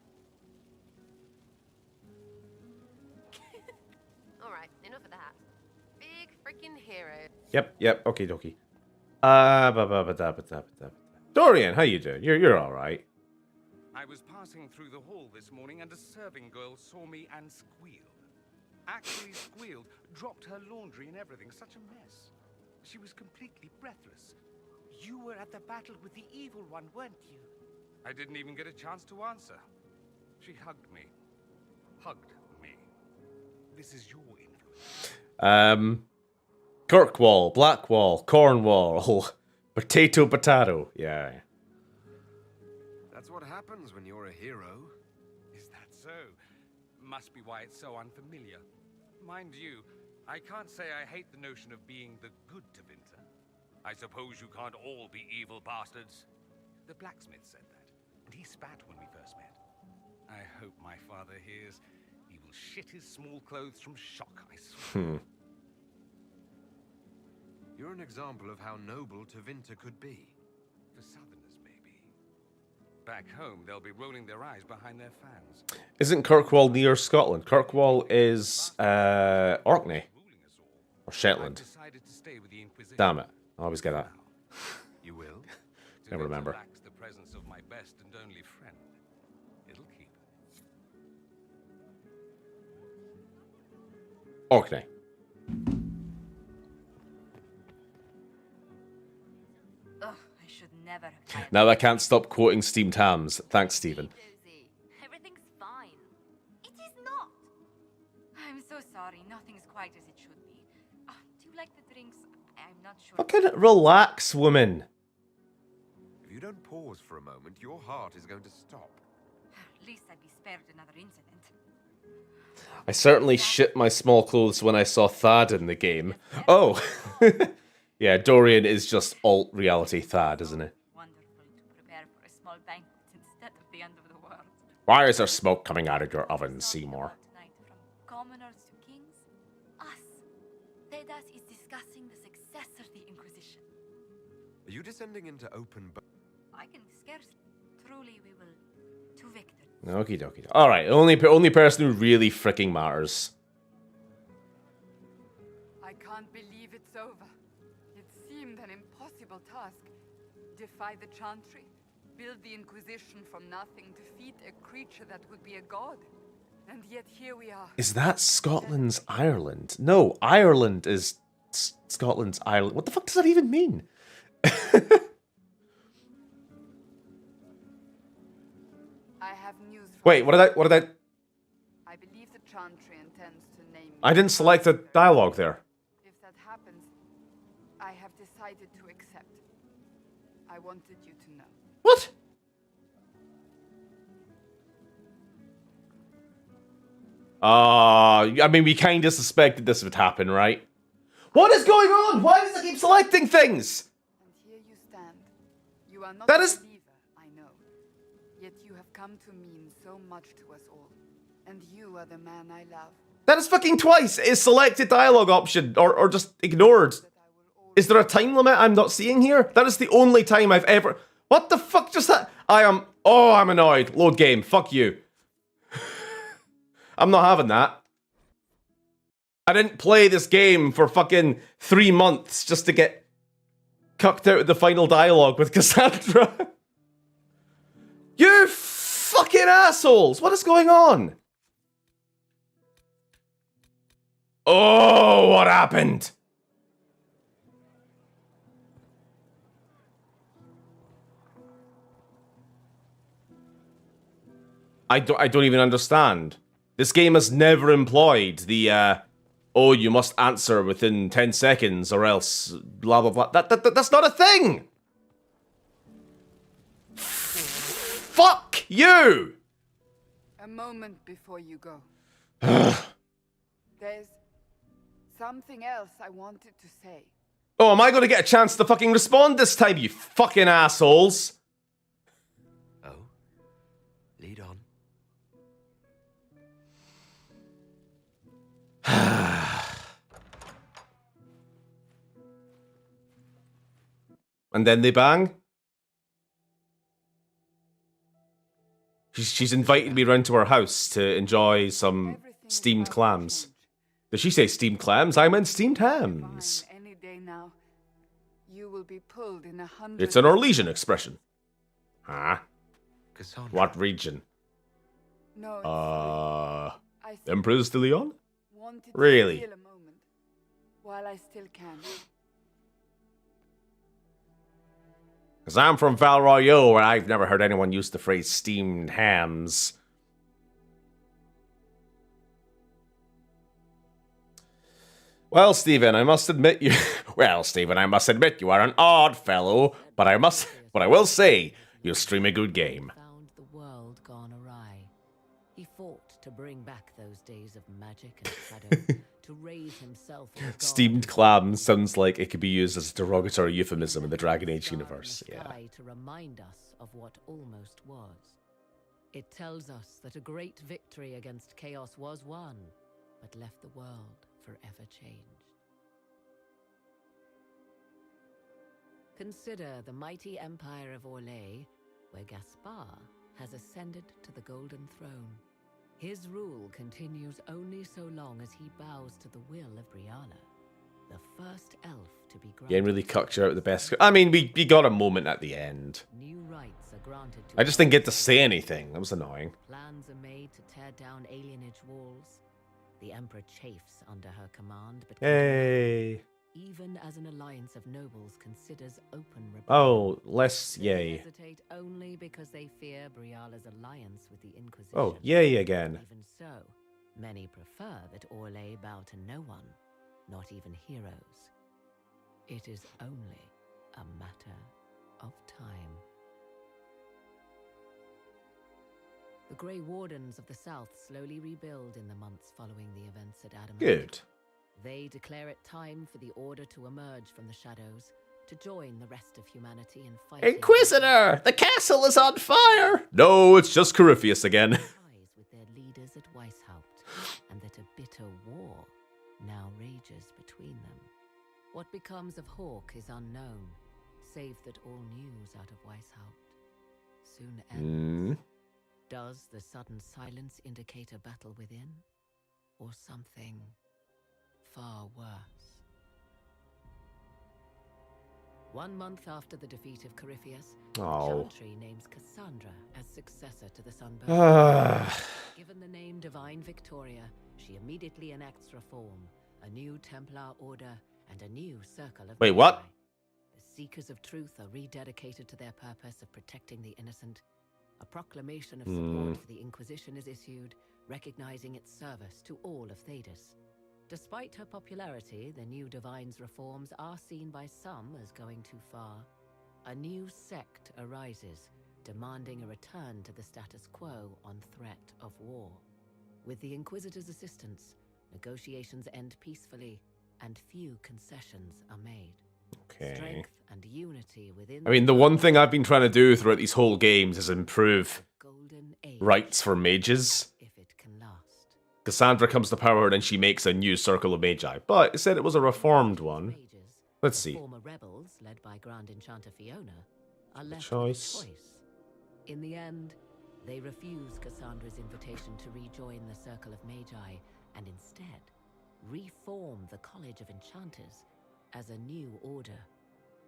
Alright, enough of that. Big freaking hero. Yep, okie dokie. Dorian, how you doing? You're alright. I was passing through the hall this morning and a serving girl saw me and squealed. Actually squealed, dropped her laundry and everything. Such a mess. She was completely breathless. You were at the battle with the evil one, weren't you? I didn't even get a chance to answer. She hugged me. Hugged me. This is your influence. Kirkwall, Blackwall, Cornwall, potato. Yeah. That's what happens when you're a hero. Is that so? Must be why it's so unfamiliar. Mind you, I can't say I hate the notion of being the good Tevinter. I suppose you can't all be evil bastards. The blacksmith said that, and he spat when we first met. I hope my father hears. He will shit his small clothes from shock, I swear. You're an example of how noble Tevinter could be. For Southerners, maybe. Back home, they'll be rolling their eyes behind their fans. Isn't Kirkwall near Scotland? Kirkwall is Orkney. Or Shetland. Damn it. I always get that. You will? Never remember. Lacks the presence of my best and only friend. It'll keep. Orkney. Ugh, I should never have. Now I can't stop quoting steamed hams. Thanks, Stephen. Everything's fine. It is not. I'm so sorry. Nothing's quite as it should be. Do you like the drinks? I'm not sure. Fucking relax, woman. If you don't pause for a moment, your heart is going to stop. At least I'd be spared another incident. I certainly shit my small clothes when I saw Thad in the game. Oh. Yeah, Dorian is just alt reality Thad, isn't it? Wonderful to prepare for a small banquet instead of the end of the world. Why is there smoke coming out of your oven, Seymour? Tonight, from commoners to kings, us. Thedas is discussing the success of the Inquisition. Are you descending into open... I can scarcely. Truly, we will to victory. Okie dokie. Alright, only person who really freaking matters. I can't believe it's over. It seemed an impossible task. Defy the Chantry, build the Inquisition from nothing, defeat a creature that would be a god. And yet here we are. Is that Scotland's Ireland? No, Ireland is Scotland's Ireland. What the fuck does that even mean? I have news for Wait, you. what did I... I believe the Chantry intends to name I didn't select the dialogue there. If that happens, I have decided to accept. I wanted you to know. What? I mean, we kind of suspected this would happen, right? What is going on? Why does it keep selecting things? And here you stand. You are not That a is- believer, I know. Yet you have come to mean so much to us all. And you are the man I love. That is fucking twice. Is selected dialogue option or just ignored. Is there a time limit I'm not seeing here? That is the only time I've ever... What the fuck just that? I'm annoyed. Load game. Fuck you. I'm not having that. I didn't play this game for fucking 3 months just to get cucked out of the final dialogue with Cassandra. You fucking assholes. What is going on? Oh, what happened? I don't even understand. This game has never employed the oh, you must answer within 10 seconds or else blah, blah, blah. That's not a thing! Fuck you! A moment before you go. There's something else I wanted to say. Oh, am I going to get a chance to fucking respond this time, you fucking assholes? Oh? Lead on. And then they bang? She's invited me round to her house to enjoy some steamed clams. Did she say steamed clams? I meant steamed hams. Any day now, you will be pulled in 100. It's an Orlesian expression. Huh? Cassandra. What region? No, Empress de Leon? wanted Really? to steal a moment while I still can. Because I'm from Val Royeaux, where I've never heard anyone use the phrase steamed hams. Well, Stephen, I must admit you... Well, Stephen, I must admit you are an odd fellow, but I will say, you stream a good game. Found the world gone awry. He fought to bring back those days of magic and shadow, to raise himself as God. Steamed clams sounds like it could be used as a derogatory euphemism in the Dragon Age universe. Yeah. To remind us of what almost was. It tells us that a great victory against chaos was won, but left the world forever changed. Consider the mighty empire of Orlais, where Gaspar has ascended to the Golden Throne. His rule continues only so long as he bows to the will of Briala, the first elf to be granted. Game really cucked you out the best. I mean, we got a moment at the end. New rights are granted to I just didn't get to say anything. That was annoying. Plans are made to tear down alienage walls. The Emperor chafes under her command, but Yay. even as an alliance of nobles considers open rebellion. Oh, less yay. They hesitate only because they fear Briala's alliance with the Inquisition. Oh, yay again. Even so, many prefer that Orlais bow to no one, not even heroes. It is only a matter of time. The Grey Wardens of the South slowly rebuild in the months following the events at Adamant. Good. They declare it time for the Order to emerge from the shadows, to join the rest of humanity in fighting... Inquisitor! The castle is on fire! No, it's just Corypheus again. ...with their leaders at Weishaupt, and that a bitter war now rages between them. What becomes of Hawke is unknown, save that all news out of Weishaupt soon ends. Does the sudden silence indicate a battle within? Or something far worse? 1 month after the defeat of Corypheus, Chantry names Cassandra as successor to the Sunburn. Given the name Divine Victoria, she immediately enacts reform, a new Templar order, and a new circle of... Wait, what? The Seekers of Truth are rededicated to their purpose of protecting the innocent. A proclamation of support for the Inquisition is issued, recognizing its service to all of Thedas. Despite her popularity, the new Divine's reforms are seen by some as going too far. A new sect arises, demanding a return to the status quo on threat of war. With the Inquisitor's assistance, negotiations end peacefully, and few concessions are made. Okay. Strength and unity within... I mean, the one thing I've been trying to do throughout these whole games is improve rights for mages. Cassandra comes to power and then she makes a new circle of magi, but it said it was a reformed one. Let's see. Former rebels, led by Grand Enchanter Fiona, are left choice. with a choice. In the end, they refuse Cassandra's invitation to rejoin the Circle of Magi, and instead reform the College of Enchanters as a new order.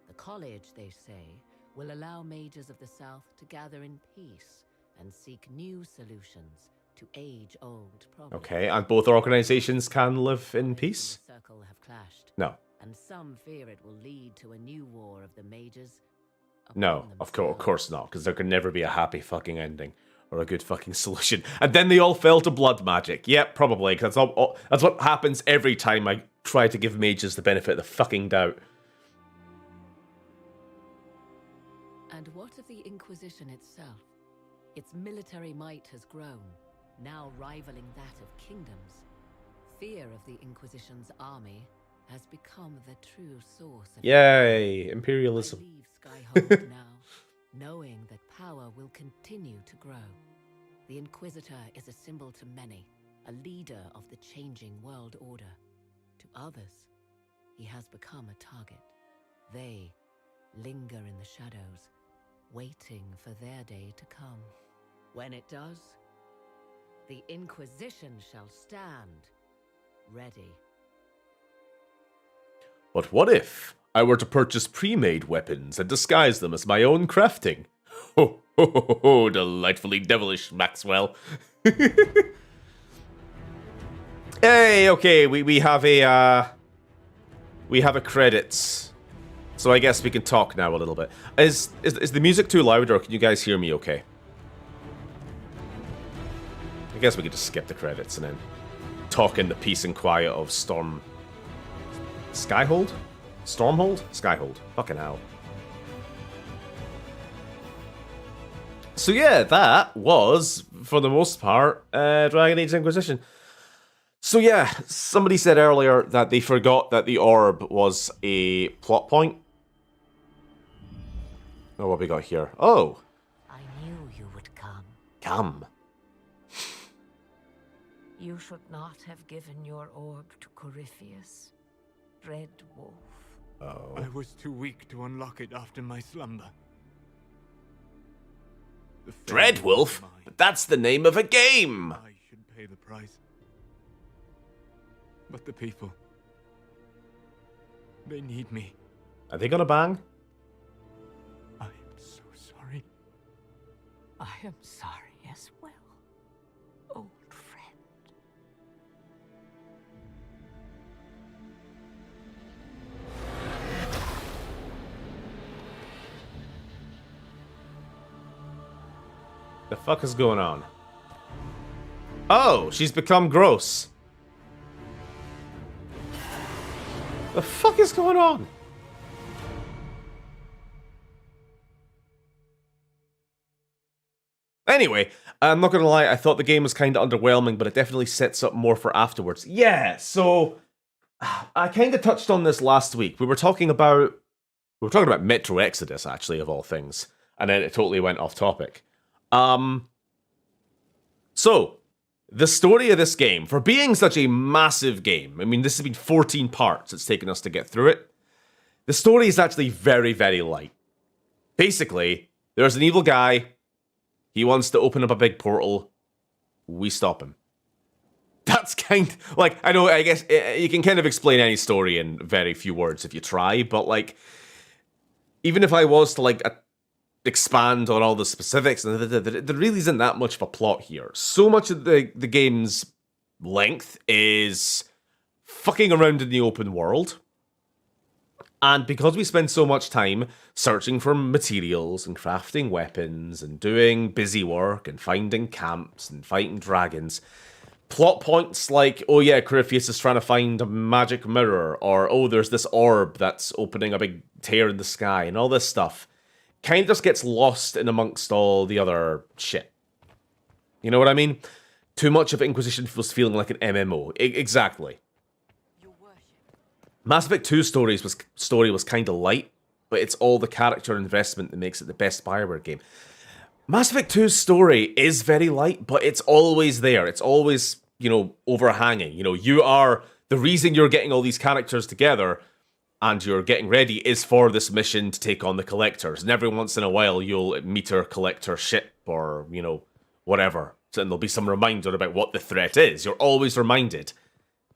The college, they say, will allow mages of the South to gather in peace and seek new solutions to age-old problems. Okay, and both organizations can live in peace? The circle have clashed. No. And some fear it will lead to a new war of the mages. No, of course not, because there can never be a happy fucking ending. or a good fucking solution. And then they all fell to blood magic. Yep, probably. Cause that's what happens every time I try to give mages the benefit of the fucking doubt. And what of the Inquisition itself? Its military might has grown, now rivaling that of kingdoms. Fear of the Inquisition's army has become the true source of... Yay, imperialism. I leave Skyhold now, knowing that power will continue to grow. The Inquisitor is a symbol to many, a leader of the changing world order. To others, he has become a target. They linger in the shadows, waiting for their day to come. When it does, the Inquisition shall stand ready. But what if I were to purchase pre-made weapons and disguise them as my own crafting? Ho ho ho ho, delightfully devilish, Maxwell. Hey, okay, we have a credits. So I guess we can talk now a little bit. Is the music too loud, or can you guys hear me okay? I guess we could just skip the credits and then talk in the peace and quiet of Skyhold? Stormhold? Skyhold. Fucking hell. So yeah, that was, for the most part, Dragon Age Inquisition. So yeah, somebody said earlier that they forgot that the orb was a plot point. Oh, what we got here? Oh! I knew you would come. Come. You should not have given your orb to Corypheus, Red Wolf. Oh. I was too weak to unlock it after my slumber. Dreadwolf? But that's the name of a game! I should pay the price. But the people... they need me. Are they gonna bang? I am so sorry. I am sorry as well, old friend. The fuck is going on? Oh, she's become gross. The fuck is going on? Anyway, I'm not gonna lie, I thought the game was kind of underwhelming, but it definitely sets up more for afterwards. Yeah, so I kind of touched on this last week. We were talking about Metro Exodus, actually, of all things, and then it totally went off topic. So the story of this game, for being such a massive game, I mean, this has been 14 parts it's taken us to get through it. The story is actually very, very light. Basically, there's an evil guy. He wants to open up a big portal. We stop him. That's kind of, like, I guess you can kind of explain any story in very few words if you try, but, like, even if I was to, like, expand on all the specifics, there really isn't that much of a plot here. So much of the game's length is fucking around in the open world. And because we spend so much time searching for materials and crafting weapons and doing busy work and finding camps and fighting dragons, plot points like, oh yeah, Corypheus is trying to find a magic mirror, or oh, there's this orb that's opening a big tear in the sky, and all this stuff kind of just gets lost in amongst all the other shit. You know what I mean? Too much of Inquisition was feeling like an MMO. Exactly. Mass Effect 2's story was kind of light, but it's all the character investment that makes it the best Bioware game. Mass Effect 2's story is very light, but it's always there. It's always, overhanging. You are the reason you're getting all these characters together and you're getting ready is for this mission to take on the Collectors. And every once in a while, you'll meet a Collector ship or, whatever. So then there'll be some reminder about what the threat is. You're always reminded.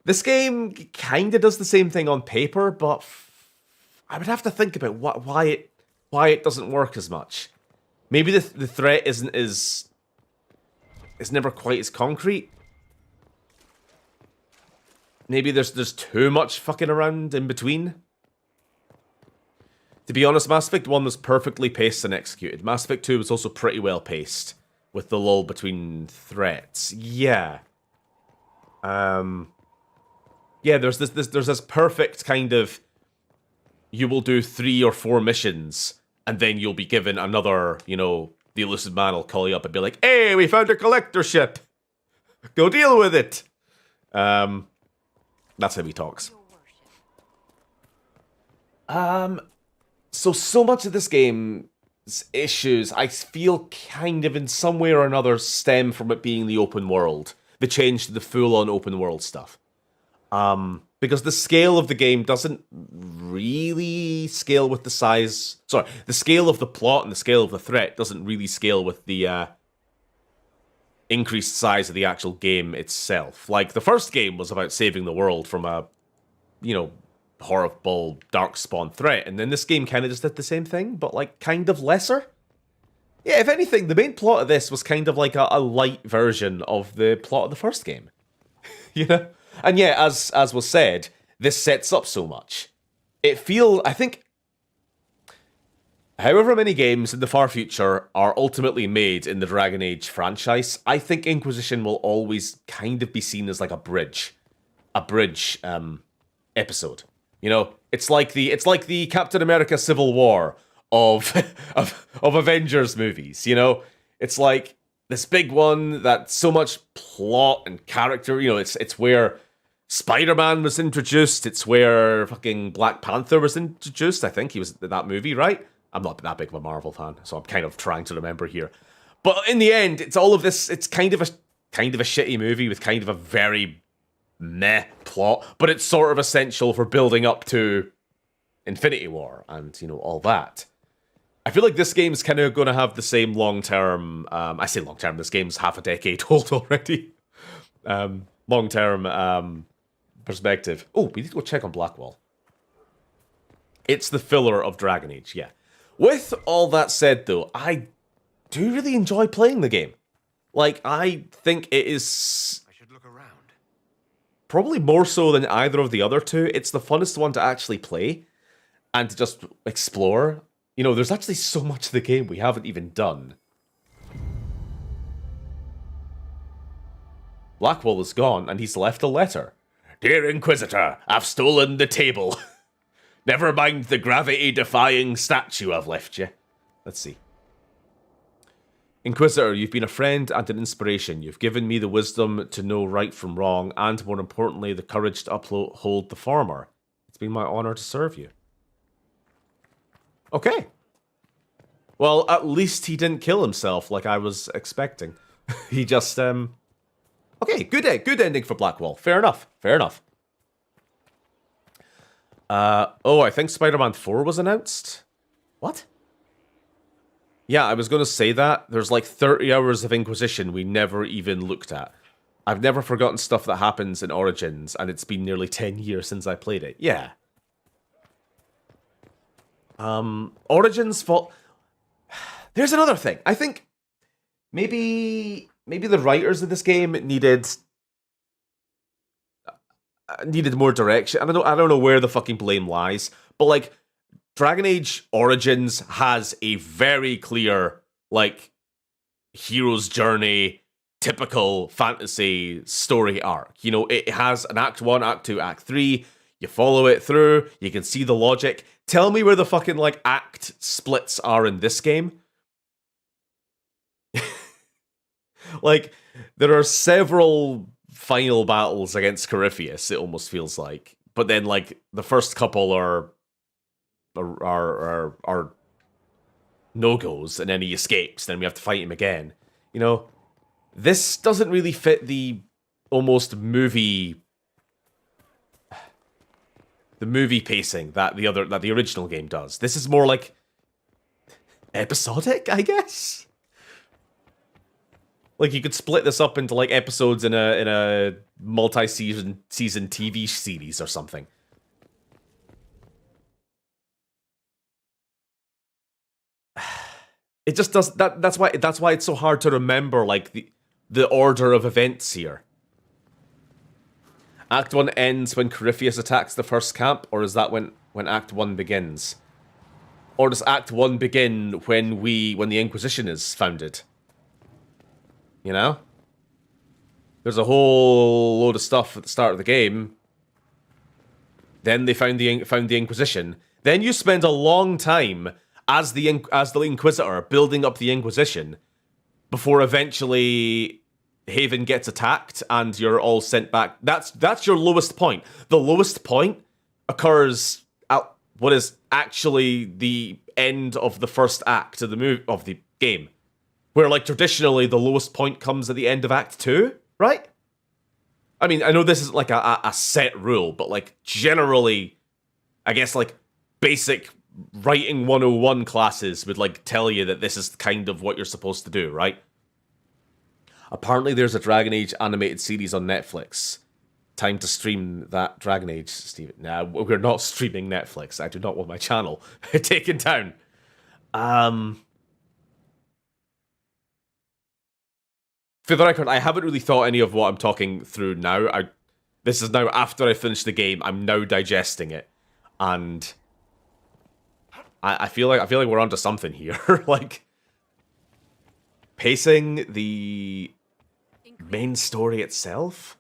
This game kind of does the same thing on paper, but I would have to think about why it doesn't work as much. Maybe the threat isn't as... it's never quite as concrete. Maybe there's too much fucking around in between. To be honest, Mass Effect 1 was perfectly paced and executed. Mass Effect 2 was also pretty well paced. with the lull between threats. Yeah. Yeah, there's this perfect kind of, you will do 3 or 4 missions, and then you'll be given another, you know, the Elusive Man will call you up and be like, hey, we found a collector ship. Go deal with it. That's how he talks. So much of this game's issues, I feel kind of in some way or another stem from it being the open world. The change to the full-on open world stuff. Because the scale of the game doesn't really scale with the size... Sorry, the scale of the plot and the scale of the threat doesn't really scale with the increased size of the actual game itself. Like, the first game was about saving the world from a, you know, horrible darkspawn threat, and then this game kind of just did the same thing, but, like, kind of lesser? Yeah, if anything, the main plot of this was kind of like a light version of the plot of the first game. You know? And yeah, as was said, this sets up so much. I think, however many games in the far future are ultimately made in the Dragon Age franchise, I think Inquisition will always kind of be seen as like a bridge episode. You know, it's like the Captain America Civil War of Avengers movies. You know, it's like this big one that's so much plot and character. You know, it's where Spider-Man was introduced. It's where fucking Black Panther was introduced. I think he was in that movie, right? I'm not that big of a Marvel fan, so I'm kind of trying to remember here. But in the end, it's all of this. It's kind of a shitty movie with kind of a very meh plot, but it's sort of essential for building up to Infinity War and, you know, all that. I feel like this game's kind of going to have the same long-term... I say long-term, this game's half a decade old already. Long-term perspective. Oh, we need to go check on Blackwall. It's the filler of Dragon Age, yeah. With all that said, though, I do really enjoy playing the game. Like, I think it is... I should look around. Probably more so than either of the other two. It's the funnest one to actually play and to just explore. You know, there's actually so much of the game we haven't even done. Blackwall is gone, and he's left a letter. Dear Inquisitor, I've stolen the table. Never mind the gravity-defying statue I've left you. Let's see. Inquisitor, you've been a friend and an inspiration. You've given me the wisdom to know right from wrong, and more importantly, the courage to uphold the former. It's been my honor to serve you. Okay. Well, at least he didn't kill himself like I was expecting. He just, Okay, good ending for Blackwall. Fair enough. Oh, I think Spider-Man 4 was announced? What? Yeah, I was going to say that. There's like 30 hours of Inquisition we never even looked at. I've never forgotten stuff that happens in Origins, and it's been nearly 10 years since I played it. Yeah. Origins fault. There's another thing. I think maybe the writers of this game needed more direction. I don't know where the fucking blame lies, but like Dragon Age Origins has a very clear like hero's journey, typical fantasy story arc. You know, it has an Act 1, Act 2, Act 3. You follow it through, you can see the logic. Tell me where the fucking like act splits are in this game. Like, there are several final battles against Corypheus, it almost feels like. But then, like, the first couple are no-goes, and then he escapes, then we have to fight him again. You know, this doesn't really fit the almost movie pacing that the original game does. This is more like episodic, I guess. Like, you could split this up into, like, episodes in a multi-season TV series or something. It just does... That's why it's so hard to remember, like, the order of events here. Act 1 ends when Corypheus attacks the first camp, or is that when Act 1 begins? Or does Act 1 begin when the Inquisition is founded? You know? There's a whole load of stuff at the start of the game. Then they found the Inquisition. Then you spend a long time as the Inquisitor building up the Inquisition before eventually Haven gets attacked and you're all sent back. That's your lowest point. The lowest point occurs at what is actually the end of the first act of the game, where like traditionally the lowest point comes at the end of Act 2, right? I mean, I know this is like a set rule, but like generally, I guess like basic writing 101 classes would like tell you that this is kind of what you're supposed to do, right? Apparently there's a Dragon Age animated series on Netflix. Time to stream that Dragon Age, Steven. Nah, we're not streaming Netflix. I do not want my channel taken down. For the record, I haven't really thought any of what I'm talking through now. This is now after I finish the game. I'm now digesting it, and I feel like we're onto something here. Like pacing the main story itself.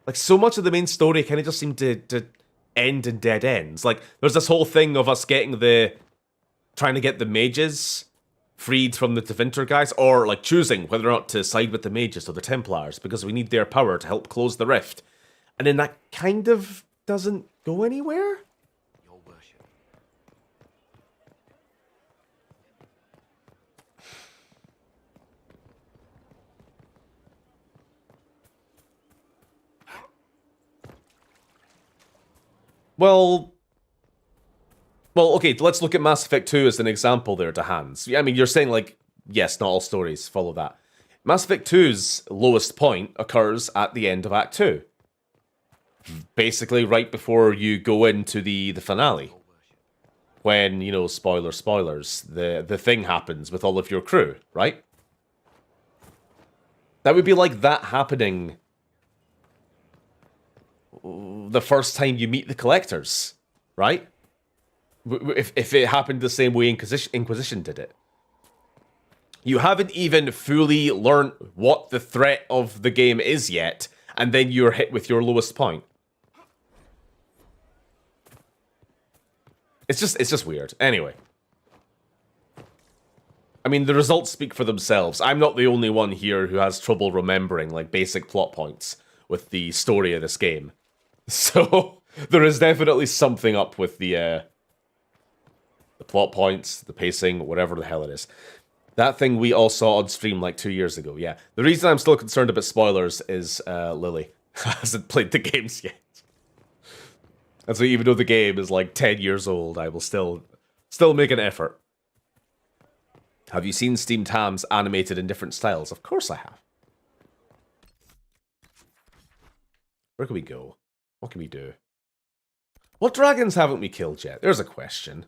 Like so much of the main story kind of just seemed to end in dead ends. Like there's this whole thing of us trying to get the mages freed from the Tevinter guys, or like choosing whether or not to side with the mages or the Templars because we need their power to help close the rift. And then that kind of doesn't go anywhere. Your worship. Well, okay, let's look at Mass Effect 2 as an example there to hands. I mean, you're saying, like, yes, not all stories follow that. Mass Effect 2's lowest point occurs at the end of Act 2. Basically, right before you go into the finale. When, you know, spoilers, the thing happens with all of your crew, right? That would be like that happening the first time you meet the Collectors, right? If it happened the same way Inquisition did it. You haven't even fully learned what the threat of the game is yet, and then you're hit with your lowest point. It's just weird. Anyway. I mean, the results speak for themselves. I'm not the only one here who has trouble remembering, like, basic plot points with the story of this game. So, there is definitely something up with the plot points, the pacing, whatever the hell it is. That thing we all saw on stream like 2 years ago, yeah. The reason I'm still concerned about spoilers is Lily hasn't played the games yet. And so even though the game is like 10 years old, I will still make an effort. Have you seen Steamed Hams animated in different styles? Of course I have. Where can we go? What can we do? What dragons haven't we killed yet? There's a question.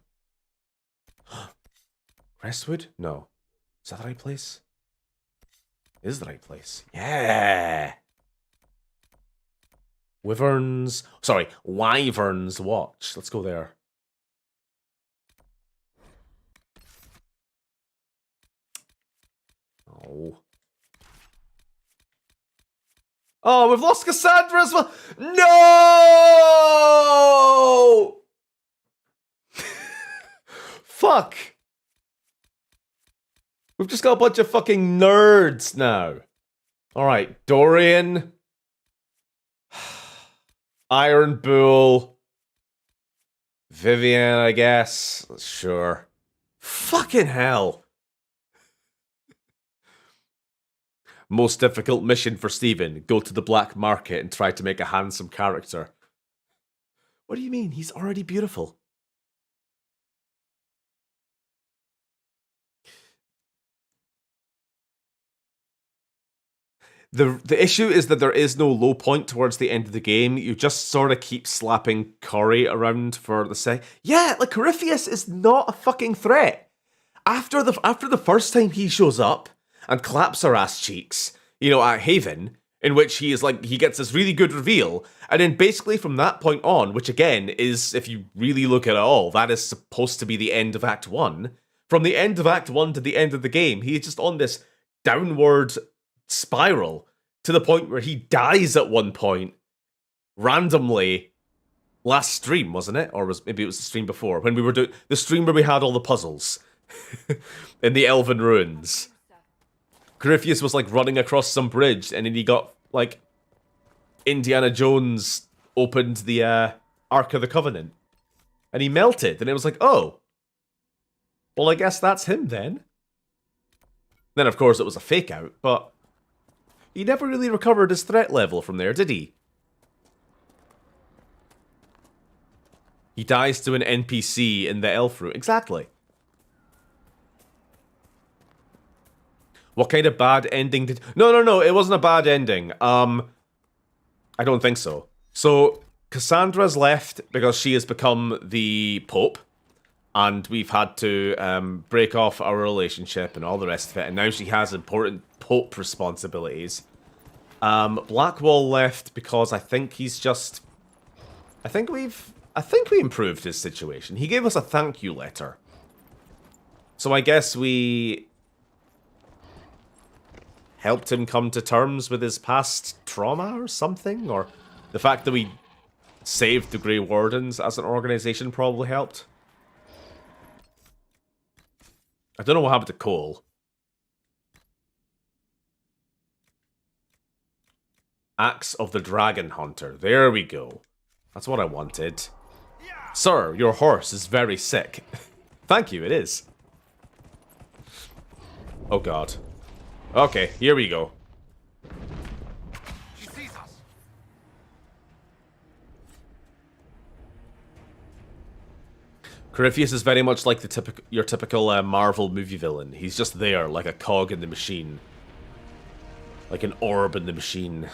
Crestwood? No. Is that the right place? It is the right place. Yeah! Wyvern's Watch. Let's go there. Oh. Oh, we've lost Cassandra as well. No! Fuck. We've just got a bunch of fucking nerds now. Alright, Dorian. Iron Bull. Vivian, I guess. Sure. Fucking hell. Most difficult mission for Steven. Go to the black market and try to make a handsome character. What do you mean? He's already beautiful. The issue is that there is no low point towards the end of the game. You just sort of keep slapping Corey around for the sake. Yeah, like Corypheus is not a fucking threat. After the first time he shows up and claps her ass cheeks, you know, at Haven, in which he gets this really good reveal, and then basically from that point on, which again is, if you really look at it all, that is supposed to be the end of Act 1. From the end of Act 1 to the end of the game, he is just on this downward spiral to the point where he dies at one point randomly. Last stream, wasn't it? Or maybe it was the stream before, when we were doing the stream where we had all the puzzles in the Elven Ruins. Corypheus was like running across some bridge, and then he got like Indiana Jones opened the Ark of the Covenant, and he melted, and it was like, oh, well, I guess that's him then. Then of course it was a fake out, but he never really recovered his threat level from there, did he? He dies to an NPC in the elf room. Exactly. What kind of bad ending did... No, it wasn't a bad ending. I don't think so. So, Cassandra's left because she has become the Pope. And we've had to break off our relationship and all the rest of it. And now she has important Pope responsibilities. Blackwall left because I think he's just... I think we improved his situation. He gave us a thank you letter. So I guess we helped him come to terms with his past trauma or something? Or the fact that we saved the Grey Wardens as an organization probably helped. I don't know what happened to Cole. Axe of the Dragon Hunter. There we go. That's what I wanted. Sir, your horse is very sick. Thank you, it is. Oh god. Okay, here we go. She sees us. Corypheus is very much like your typical Marvel movie villain. He's just there, like a cog in the machine. Like an orb in the machine.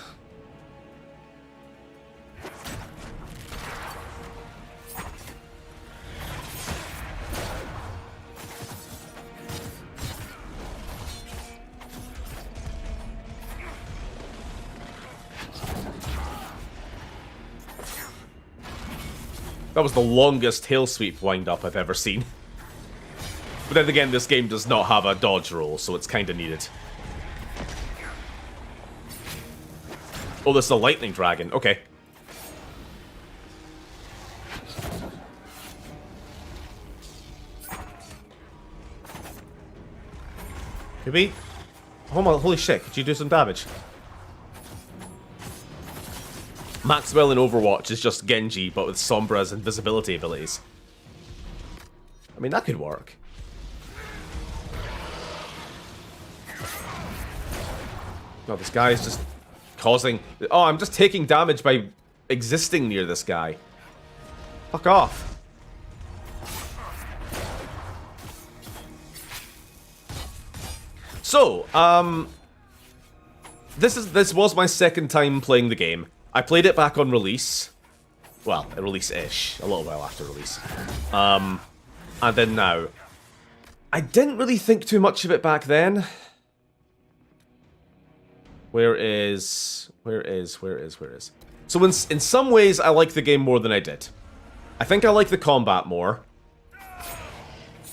That was the longest tail sweep wind-up I've ever seen. But then again, this game does not have a dodge roll, so it's kind of needed. Oh, this is a lightning dragon. Okay. Maybe? Holy shit, could you do some damage? Maxwell in Overwatch is just Genji, but with Sombra's invisibility abilities. I mean, that could work. No, this guy is just causing... Oh, I'm just taking damage by existing near this guy. Fuck off. So, this was my second time playing the game. I played it back on release. Well, release-ish. A little while after release. And then now. I didn't really think too much of it back then. Where is... So in some ways, I like the game more than I did. I think I like the combat more.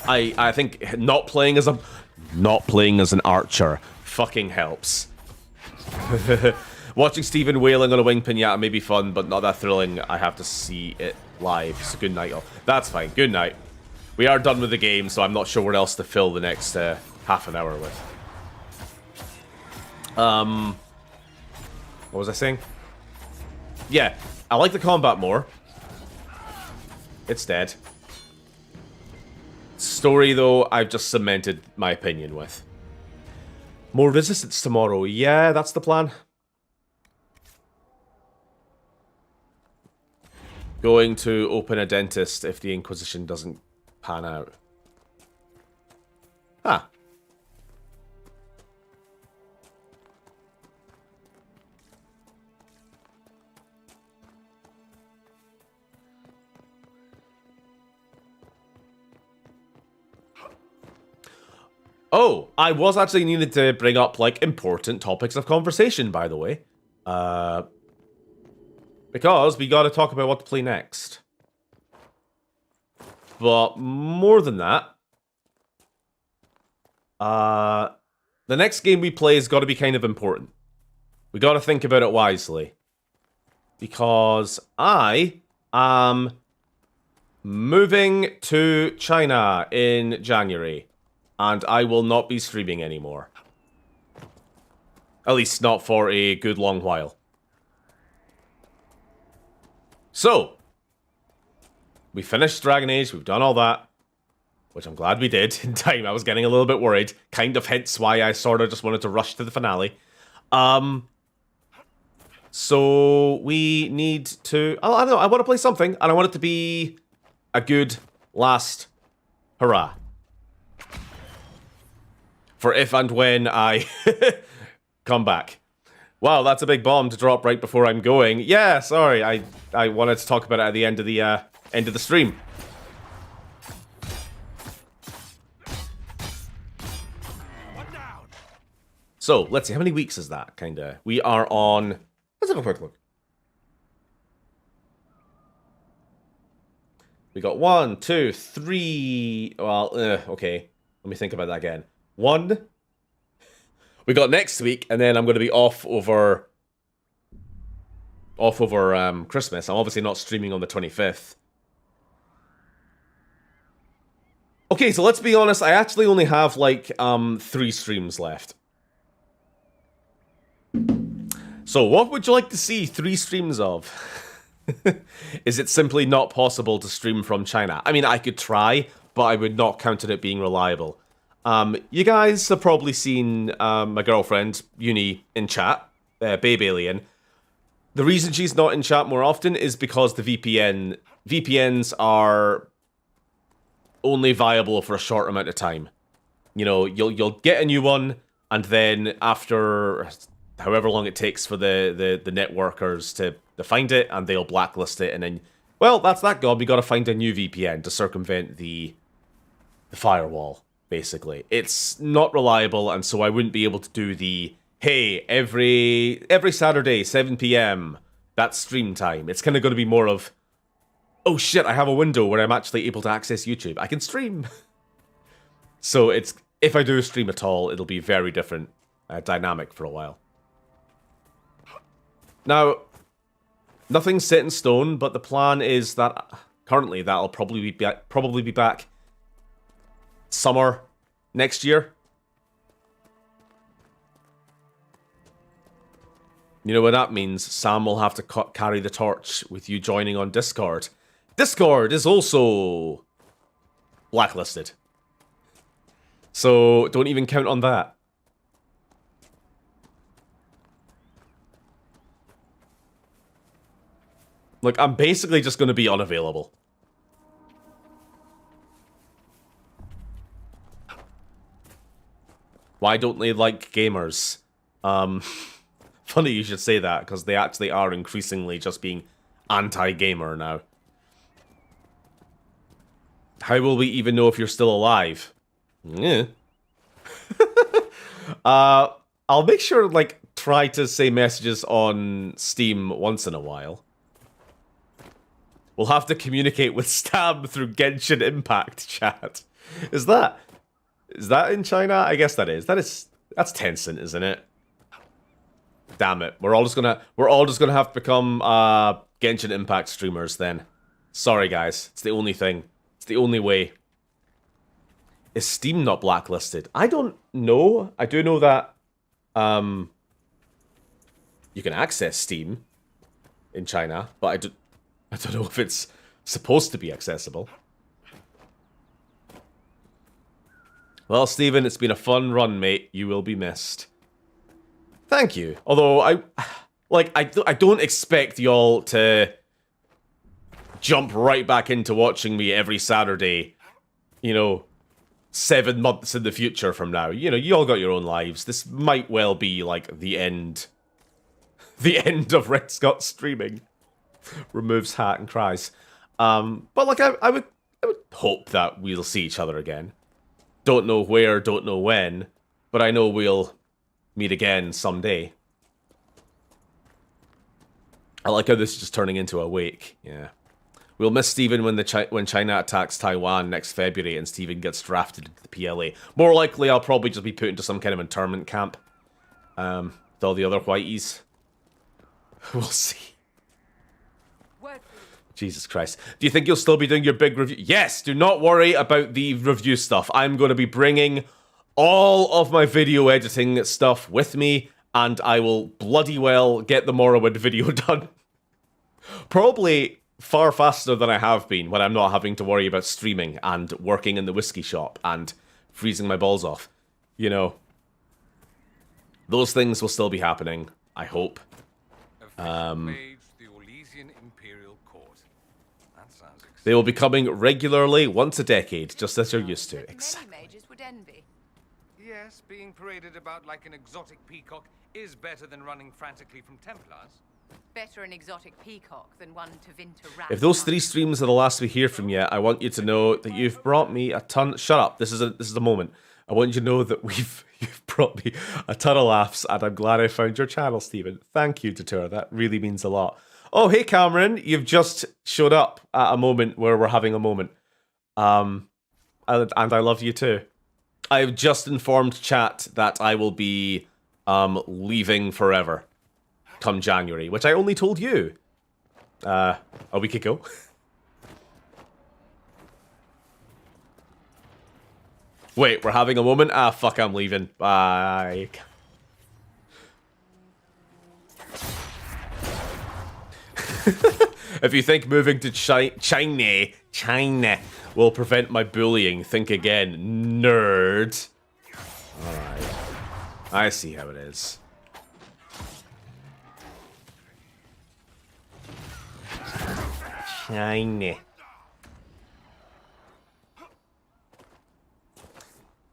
I think not playing as an archer fucking helps. Watching Stephen wailing on a wing pinata may be fun, but not that thrilling. I have to see it live. So good night, all. That's fine. Good night. We are done with the game, so I'm not sure what else to fill the next half an hour with. What was I saying? Yeah, I like the combat more. It's dead. Story, though, I've just cemented my opinion with. More resistance tomorrow. Yeah, that's the plan. Going to open a dentist if the Inquisition doesn't pan out. Ah. Oh, I was actually needed to bring up, like, important topics of conversation, by the way. Because we gotta talk about what to play next. But more than that, the next game we play has got to be kind of important. We got to think about it wisely. Because I am moving to China in January. And I will not be streaming anymore. At least not for a good long while. So, we finished Dragon Age, we've done all that. Which I'm glad we did in time. I was getting a little bit worried. Kind of hence why I sort of just wanted to rush to the finale. So we need to... I don't know, I want to play something. And I want it to be a good last hurrah. For if and when I come back. Wow, that's a big bomb to drop right before I'm going. Yeah, sorry, I wanted to talk about it at the end of the stream. So, let's see, how many weeks is that, kinda? We are on... Let's have a quick look. We got 1, 2, 3... Well, okay. Let me think about that again. 1... We got next week, and then I'm going to be off over Christmas. I'm obviously not streaming on the 25th. Okay, so let's be honest. I actually only have, like, 3 streams left. So, what would you like to see 3 streams of? Is it simply not possible to stream from China? I mean, I could try, but I would not count on it being reliable. You guys have probably seen my girlfriend, Uni, in chat, Babe Alien. The reason she's not in chat more often is because the VPNs are only viable for a short amount of time. You know, you'll get a new one, and then after however long it takes for the networkers to find it, and they'll blacklist it, and then, well, that's that gone. We gotta find a new VPN to circumvent the firewall. Basically, it's not reliable, and so I wouldn't be able to do the, hey, every Saturday, 7 PM, that's stream time. It's kind of going to be more of, oh shit, I have a window where I'm actually able to access YouTube. I can stream. So it's, if I do stream at all, it'll be very different dynamic for a while. Now, nothing's set in stone, but the plan is that currently that'll probably be back summer next year. You know what that means? Sam will have to carry the torch with you joining on Discord. Discord is also blacklisted. So don't even count on that. Look, I'm basically just going to be unavailable. Why don't they like gamers? Funny you should say that, because they actually are increasingly just being anti-gamer now. How will we even know if you're still alive? Yeah. I'll make sure, like, try to say messages on Steam once in a while. We'll have to communicate with Stab through Genshin Impact chat. Is that in China? I guess that is. That's Tencent, isn't it? Damn it. We're all just gonna have to become Genshin Impact streamers then. Sorry guys. It's the only thing. It's the only way. Is Steam not blacklisted? I don't know. I do know that you can access Steam in China, but I don't know if it's supposed to be accessible. Well, Steven, it's been a fun run, mate. You will be missed. Thank you. Although, I don't expect y'all to jump right back into watching me every Saturday, you know, 7 months in the future from now. You know, you all got your own lives. This might well be, like, the end. The end of Red Scott streaming. Removes hat and cries. But, like, I would hope that we'll see each other again. Don't know where, don't know when, but I know we'll meet again someday. I like how this is just turning into a wake. Yeah. We'll miss Stephen when China attacks Taiwan next February and Stephen gets drafted into the PLA. More likely, I'll probably just be put into some kind of internment camp. With all the other whiteys. We'll see. Jesus Christ. Do you think you'll still be doing your big review? Yes, do not worry about the review stuff. I'm going to be bringing all of my video editing stuff with me, and I will bloody well get the Morrowind video done. Probably far faster than I have been when I'm not having to worry about streaming and working in the whiskey shop and freezing my balls off. You know, those things will still be happening, I hope. They will be coming regularly once a decade, just as you're used to. Exactly. Many mages would envy. Yes, being paraded about like an exotic peacock is better than running frantically from Templars. Better an exotic peacock than one to Vinter rat. If those 3 streams are the last we hear from you, I want you to know that you've brought me a ton. Shut up! This is a moment. I want you to know that you've brought me a ton of laughs, and I'm glad I found your channel, Stephen. Thank you, Tutor. That really means a lot. Oh, hey, Cameron. You've just showed up at a moment where we're having a moment. And I love you too. I've just informed chat that I will be leaving forever come January, which I only told you a week ago. Wait, we're having a moment? Ah, fuck, I'm leaving. Bye. If you think moving to China will prevent my bullying, think again, nerd. Alright. I see how it is. China.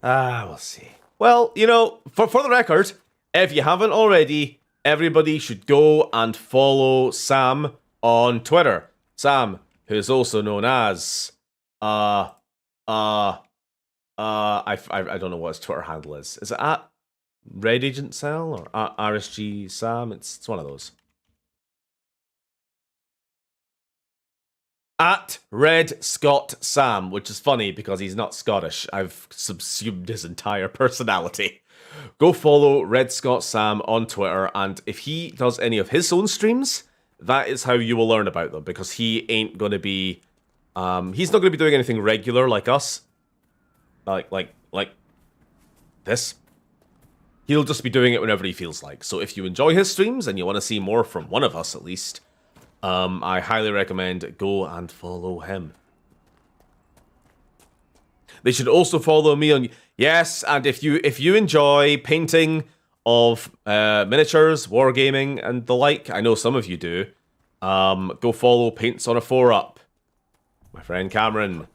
We'll see. Well, you know, for the record, if you haven't already, everybody should go and follow Sam on Twitter. Sam, who's also known as I don't know what his Twitter handle is. Is it at Red Agent Cell or at RSG Sam? It's one of those. At Red Scott Sam, which is funny because he's not Scottish. I've subsumed his entire personality. Go follow Red Scott Sam on Twitter, and if he does any of his own streams, that is how you will learn about them, because he ain't going to be... he's not going to be doing anything regular like us. Like this. He'll just be doing it whenever he feels like. So if you enjoy his streams and you want to see more from one of us at least, I highly recommend go and follow him. They should also follow me on... Yes, and if you enjoy painting of miniatures, wargaming, and the like, I know some of you do, go follow Paints on a 4-Up. My friend Cameron,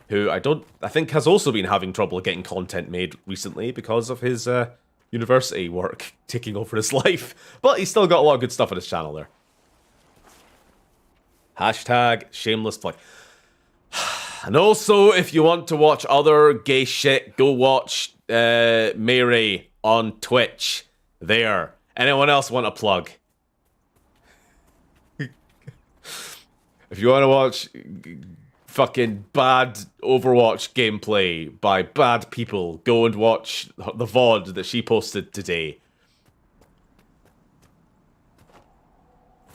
who I think has also been having trouble getting content made recently because of his university work taking over his life. But he's still got a lot of good stuff on his channel there. Hashtag shameless plug. And also, if you want to watch other gay shit, go watch Mary on Twitch. There. Anyone else want a plug? If you want to watch fucking bad Overwatch gameplay by bad people, go and watch the VOD that she posted today.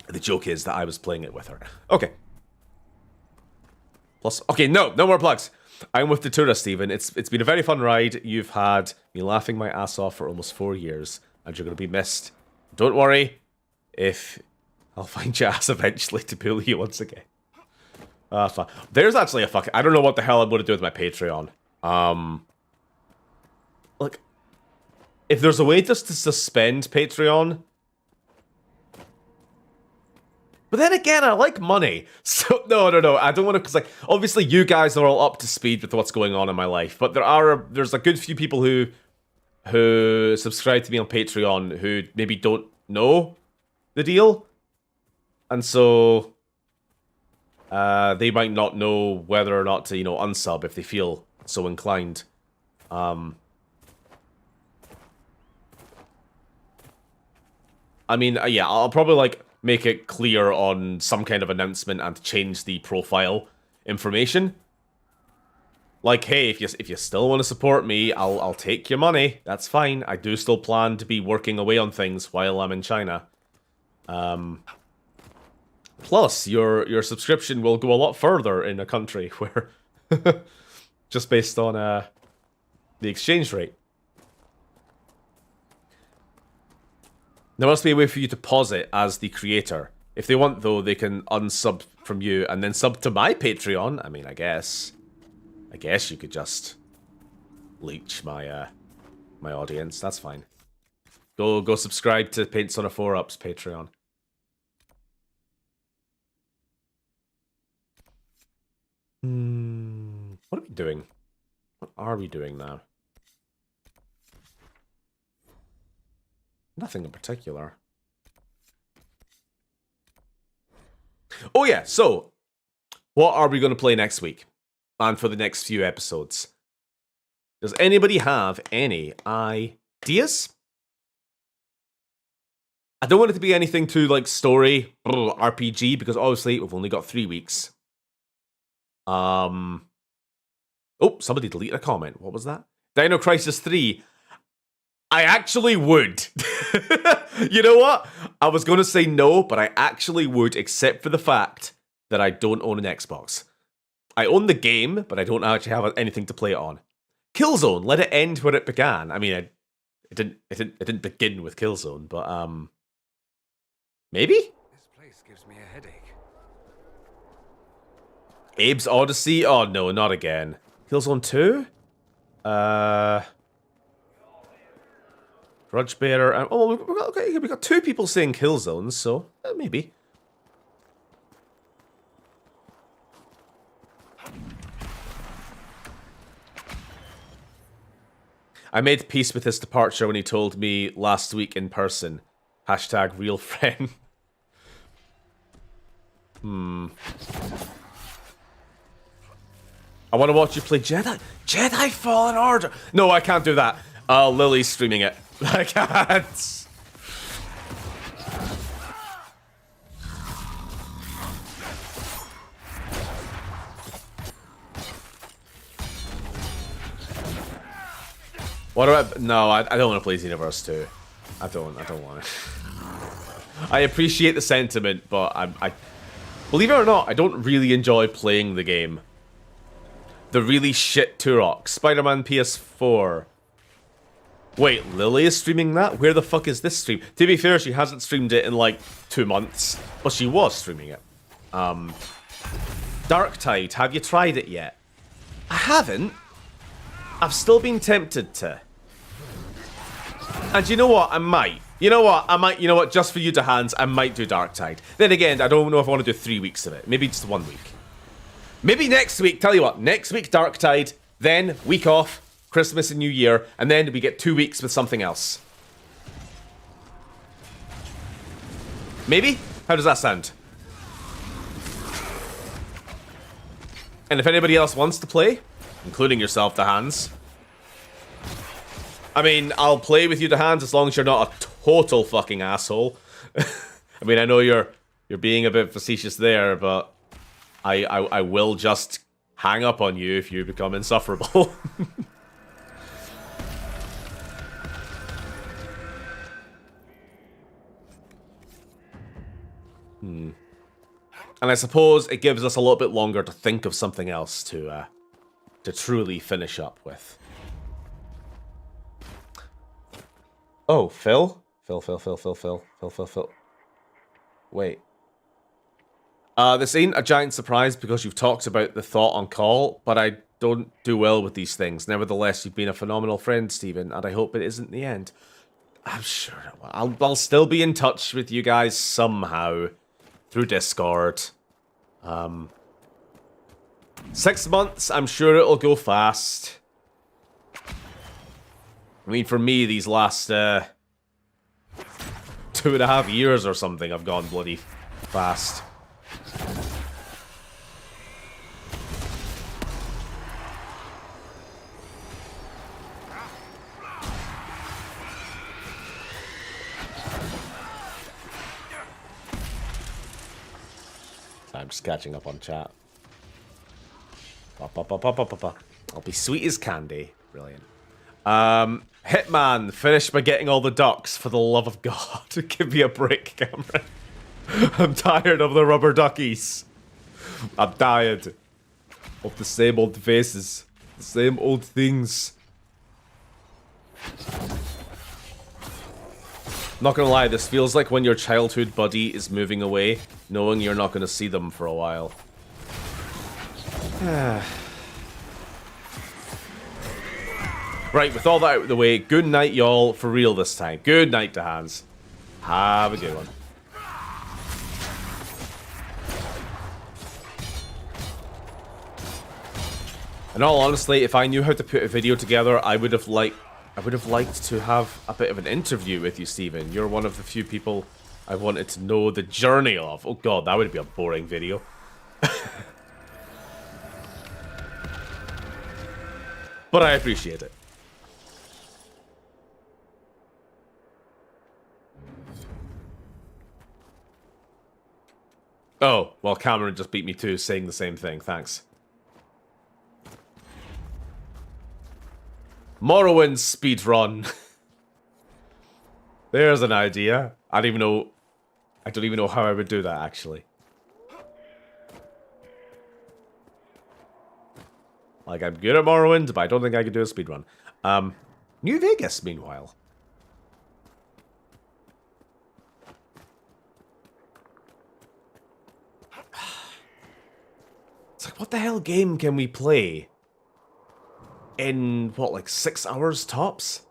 The joke is that I was playing it with her. Okay. Plus, okay, no more plugs. I'm with the tourist, Stephen. It's been a very fun ride. You've had me laughing my ass off for almost 4 years, and you're going to be missed. Don't worry, if I'll find your ass eventually to bully you once again. Fun. There's actually a fucking... I don't know what the hell I'm going to do with my Patreon. Look, if there's a way just to suspend Patreon... But then again, I like money. So, no. I don't want to... Because, like, obviously you guys are all up to speed with what's going on in my life. But there's a good few people who subscribe to me on Patreon who maybe don't know the deal. And so... they might not know whether or not to, unsub if they feel so inclined. I mean, yeah, I'll probably, make it clear on some kind of announcement and change the profile information. Like, hey, if you still want to support me, I'll take your money. That's fine. I do still plan to be working away on things while I'm in China. Plus, your subscription will go a lot further in a country where... just based on the exchange rate. There must be a way for you to pause it as the creator. If they want, though, they can unsub from you and then sub to my Patreon. I mean, I guess you could just leech my my audience. That's fine. Go subscribe to Paints on a 4-Ups Patreon. What are we doing? What are we doing now? Nothing in particular. Oh yeah, so what are we going to play next week? And for the next few episodes? Does anybody have any ideas? I don't want it to be anything too like story, RPG, because obviously we've only got 3 weeks. Oh, somebody deleted a comment. What was that? Dino Crisis 3. I actually would. You know what? I was going to say no, but I actually would, except for the fact that I don't own an Xbox. I own the game, but I don't actually have anything to play it on. Killzone, let it end where it began. I mean, it didn't begin with Killzone, but maybe? This place gives me a headache. Abe's Odyssey? Oh no, not again. Killzone 2? Grudge Bearer. Oh, we got 2 people saying Killzones, so maybe. I made peace with his departure when he told me last week in person. Hashtag real friend. I want to watch you play Jedi Fallen Order. No, I can't do that. Lily's streaming it. I can't. What about... No, I don't want to play Xenoverse 2. I don't want it. I appreciate the sentiment, but I... Believe it or not, I don't really enjoy playing the game. The really shit Turok. Spider-Man PS4. Wait, Lily is streaming that? Where the fuck is this stream? To be fair, she hasn't streamed it in like 2 months. But she was streaming it. Darktide, have you tried it yet? I haven't. I've still been tempted to. And you know what? I might. You know what? I might. You know what? Just for you to hands, I might do Darktide. Then again, I don't know if I want to do 3 weeks of it. Maybe just 1 week. Maybe next week. Tell you what. Next week, Darktide. Then, week off. Christmas and New Year. And then we get 2 weeks with something else. Maybe? How does that sound? And if anybody else wants to play, including yourself, the hands. I mean, I'll play with you, the hands, as long as you're not a total fucking asshole. I mean, I know you're being a bit facetious there, but I will just hang up on you if you become insufferable. And I suppose it gives us a little bit longer to think of something else to truly finish up with. Oh, Phil? Phil. Wait. This ain't a giant surprise because you've talked about the thought on call, but I don't do well with these things. Nevertheless, you've been a phenomenal friend, Stephen, and I hope it isn't the end. I'm sure it will. I'll still be in touch with you guys somehow through Discord. 6 months, I'm sure it'll go fast. I mean, for me, these last 2.5 years or something have gone bloody fast. I'm just catching up on chat. I'll be sweet as candy. Brilliant. Hitman, finish by getting all the ducks, for the love of God. Give me a break, Cameron. I'm tired of the rubber duckies. I'm tired of the same old faces. The same old things. Not gonna lie, this feels like when your childhood buddy is moving away, knowing you're not gonna see them for a while. Right, with all that out of the way, good night, y'all, for real this time. Good night to Hans. Have a good one. In all honesty, if I knew how to put a video together, I would have liked to have a bit of an interview with you, Stephen. You're one of the few people I wanted to know the journey of. Oh god, that would be a boring video. But I appreciate it. Oh, well, Cameron just beat me too, saying the same thing. Thanks. Morrowind speedrun. There's an idea. I don't even know how I would do that, actually. Like, I'm good at Morrowind, but I don't think I could do a speedrun. New Vegas, meanwhile. It's like, what the hell game can we play in, what, like 6 hours tops?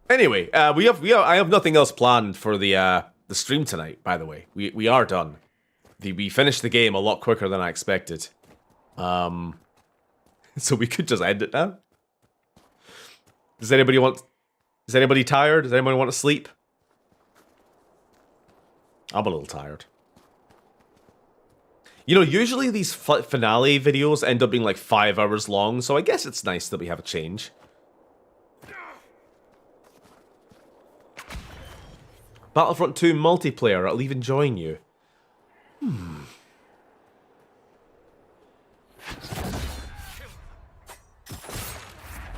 Anyway, I have nothing else planned for the stream tonight, by the way. We are done. We finished the game a lot quicker than I expected. So we could just end it now. Is anybody tired? Does anybody want to sleep? I'm a little tired. You know, usually these finale videos end up being like 5 hours long, so I guess it's nice that we have a change. Battlefront 2 multiplayer, I'll even join you.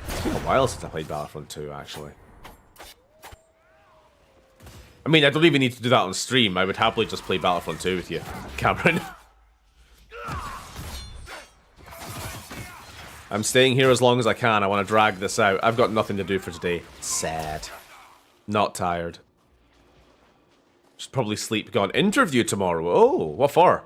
It's been a while since I played Battlefront 2, actually. I mean, I don't even need to do that on stream. I would happily just play Battlefront 2 with you, Cameron. I'm staying here as long as I can. I want to drag this out. I've got nothing to do for today. Sad. Not tired. Should probably sleep. Got an interview tomorrow. Oh, what for?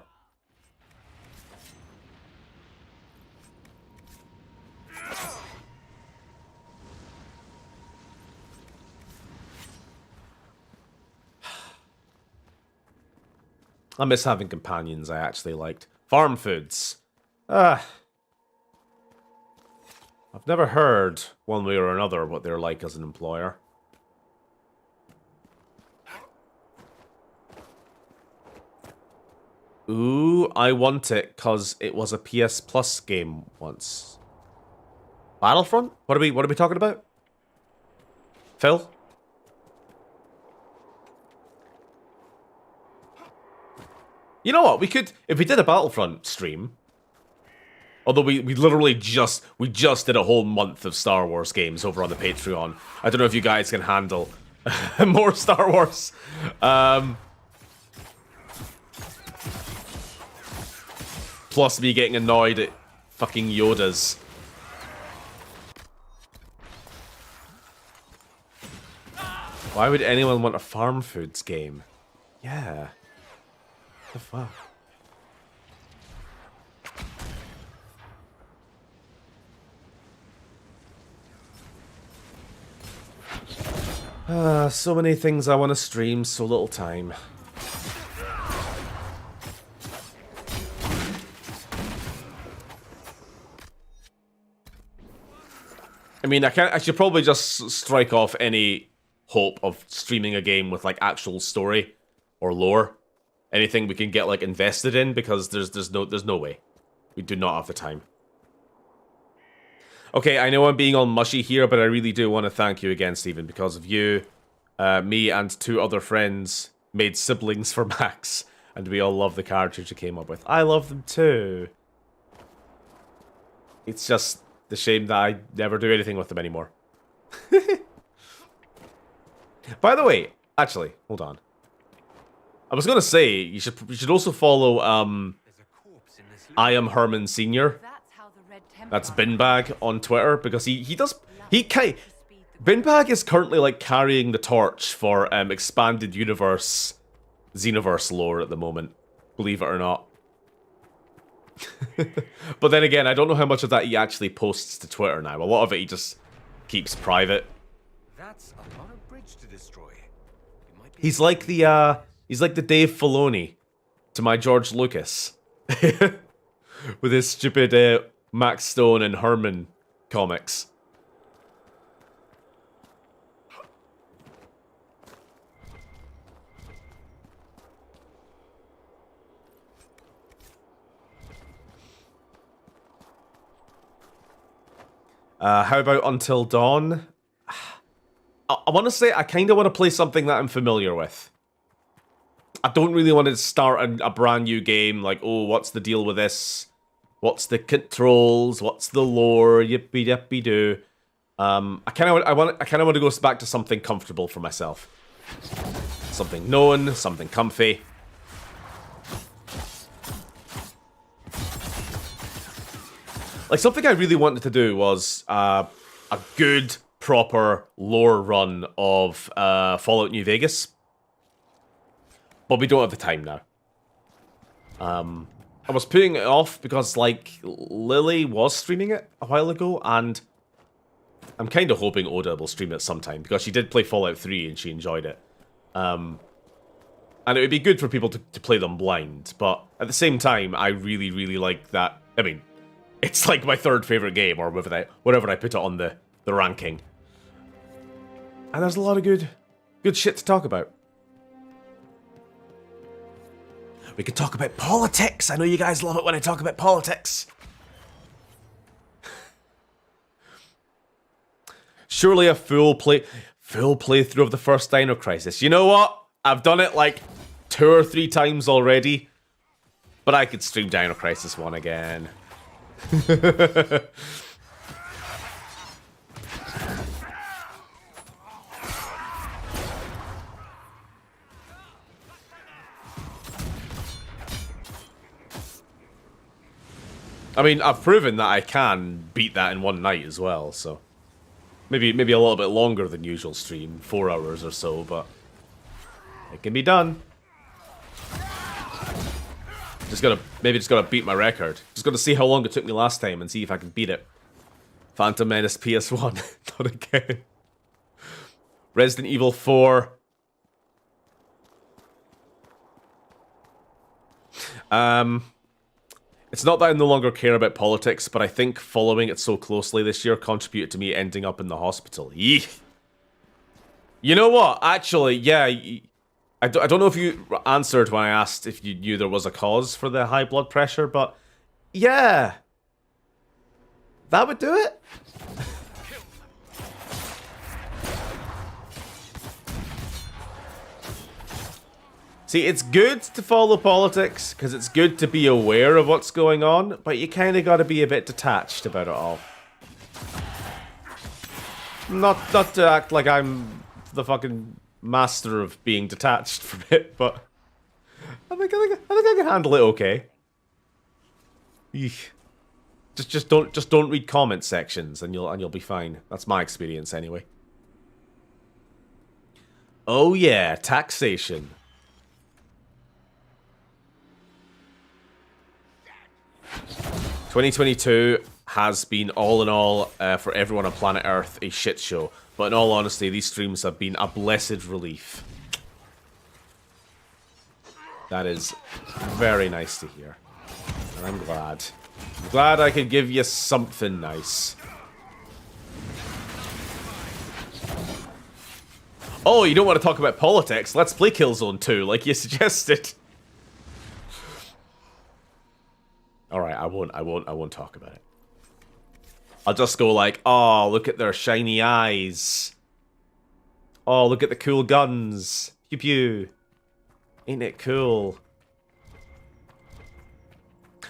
I miss having companions I actually liked. Farm foods. I've never heard, one way or another, what they're like as an employer. Ooh, I want it because it was a PS Plus game once. Battlefront? What are we talking about? Phil? You know what? We could, if we did a Battlefront stream. Although we literally just did a whole month of Star Wars games over on the Patreon. I don't know if you guys can handle more Star Wars. Plus me getting annoyed at fucking Yodas. Why would anyone want a farm foods game? Yeah. What the fuck? So many things I want to stream, so little time. I mean, I should probably just strike off any hope of streaming a game with like actual story or lore. Anything we can get like invested in, because there's no way. We do not have the time. Okay, I know I'm being all mushy here, but I really do want to thank you again, Stephen. Because of you, me and 2 other friends made siblings for Max, and we all love the characters you came up with. I love them too. It's just the shame that I never do anything with them anymore. By the way, actually, hold on. I was gonna say you should also follow I am Herman Senior. That's Binbag on Twitter, because Binbag is currently like carrying the torch for expanded universe Xenoverse lore at the moment, believe it or not. But then again, I don't know how much of that he actually posts to Twitter now. A lot of it he just keeps private. That's a lot of bridge to destroy. He's like the Dave Filoni to my George Lucas. With his stupid Max Stone and Herman comics. How about Until Dawn? I want to say I kind of want to play something that I'm familiar with. I don't really want to start a brand new game like, oh, what's the deal with this? What's the controls? What's the lore? Yippee yippee doo. I kind of want to go back to something comfortable for myself. Something known, something comfy. Like, something I really wanted to do was a good, proper lore run of Fallout New Vegas. But we don't have the time now. I was putting it off because, like, Lily was streaming it a while ago, and I'm kind of hoping Oda will stream it sometime, because she did play Fallout 3 and she enjoyed it. And it would be good for people to play them blind, but at the same time, I really, really like that. I mean, it's like my 3rd favourite game, or whatever I put it on the ranking. And there's a lot of good shit to talk about. We could talk about politics. I know you guys love it when I talk about politics. Surely a full playthrough of the first Dino Crisis. You know what? I've done it like 2 or 3 times already. But I could stream Dino Crisis 1 again. I mean, I've proven that I can beat that in one night as well, so... Maybe a little bit longer than usual stream, 4 hours or so, but... It can be done. Maybe just gotta beat my record. Just gotta see how long it took me last time and see if I can beat it. Phantom Menace PS1. Not again. Resident Evil 4. It's not that I no longer care about politics, but I think following it so closely this year contributed to me ending up in the hospital. Yeeh. You know what? Actually, yeah. I don't know if you answered when I asked if you knew there was a cause for the high blood pressure, but yeah. That would do it. See, it's good to follow politics, because it's good to be aware of what's going on, but you kind of got to be a bit detached about it all. Not to act like I'm the fucking master of being detached from it, but I think I can handle it okay. Eesh. Just don't read comment sections, and you'll be fine. That's my experience anyway. Oh yeah, taxation. 2022 has been, all in all, for everyone on planet Earth, a shit show. But in all honesty, these streams have been a blessed relief. That is very nice to hear. And I'm glad. I'm glad I could give you something nice. Oh, you don't want to talk about politics? Let's play Killzone 2, like you suggested. Alright, I won't talk about it. I'll just go like, oh, look at their shiny eyes. Oh, look at the cool guns. Pew pew. Ain't it cool?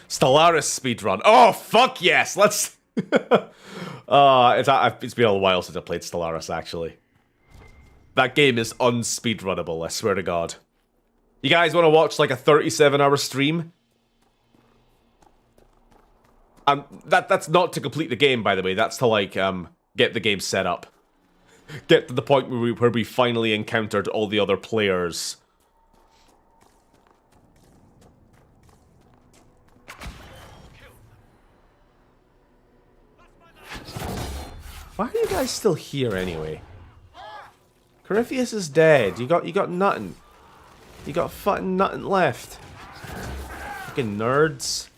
Stellaris speedrun. Oh, fuck yes! Let's... it's been a while since I played Stellaris, actually. That game is unspeedrunnable, I swear to God. You guys want to watch, like, a 37-hour stream? That's not to complete the game, by the way. That's to, like, get the game set up. Get to the point where we finally encountered all the other players. Why are you guys still here anyway? Corypheus is dead. You got nothing. You got fucking nothing left. Fucking nerds.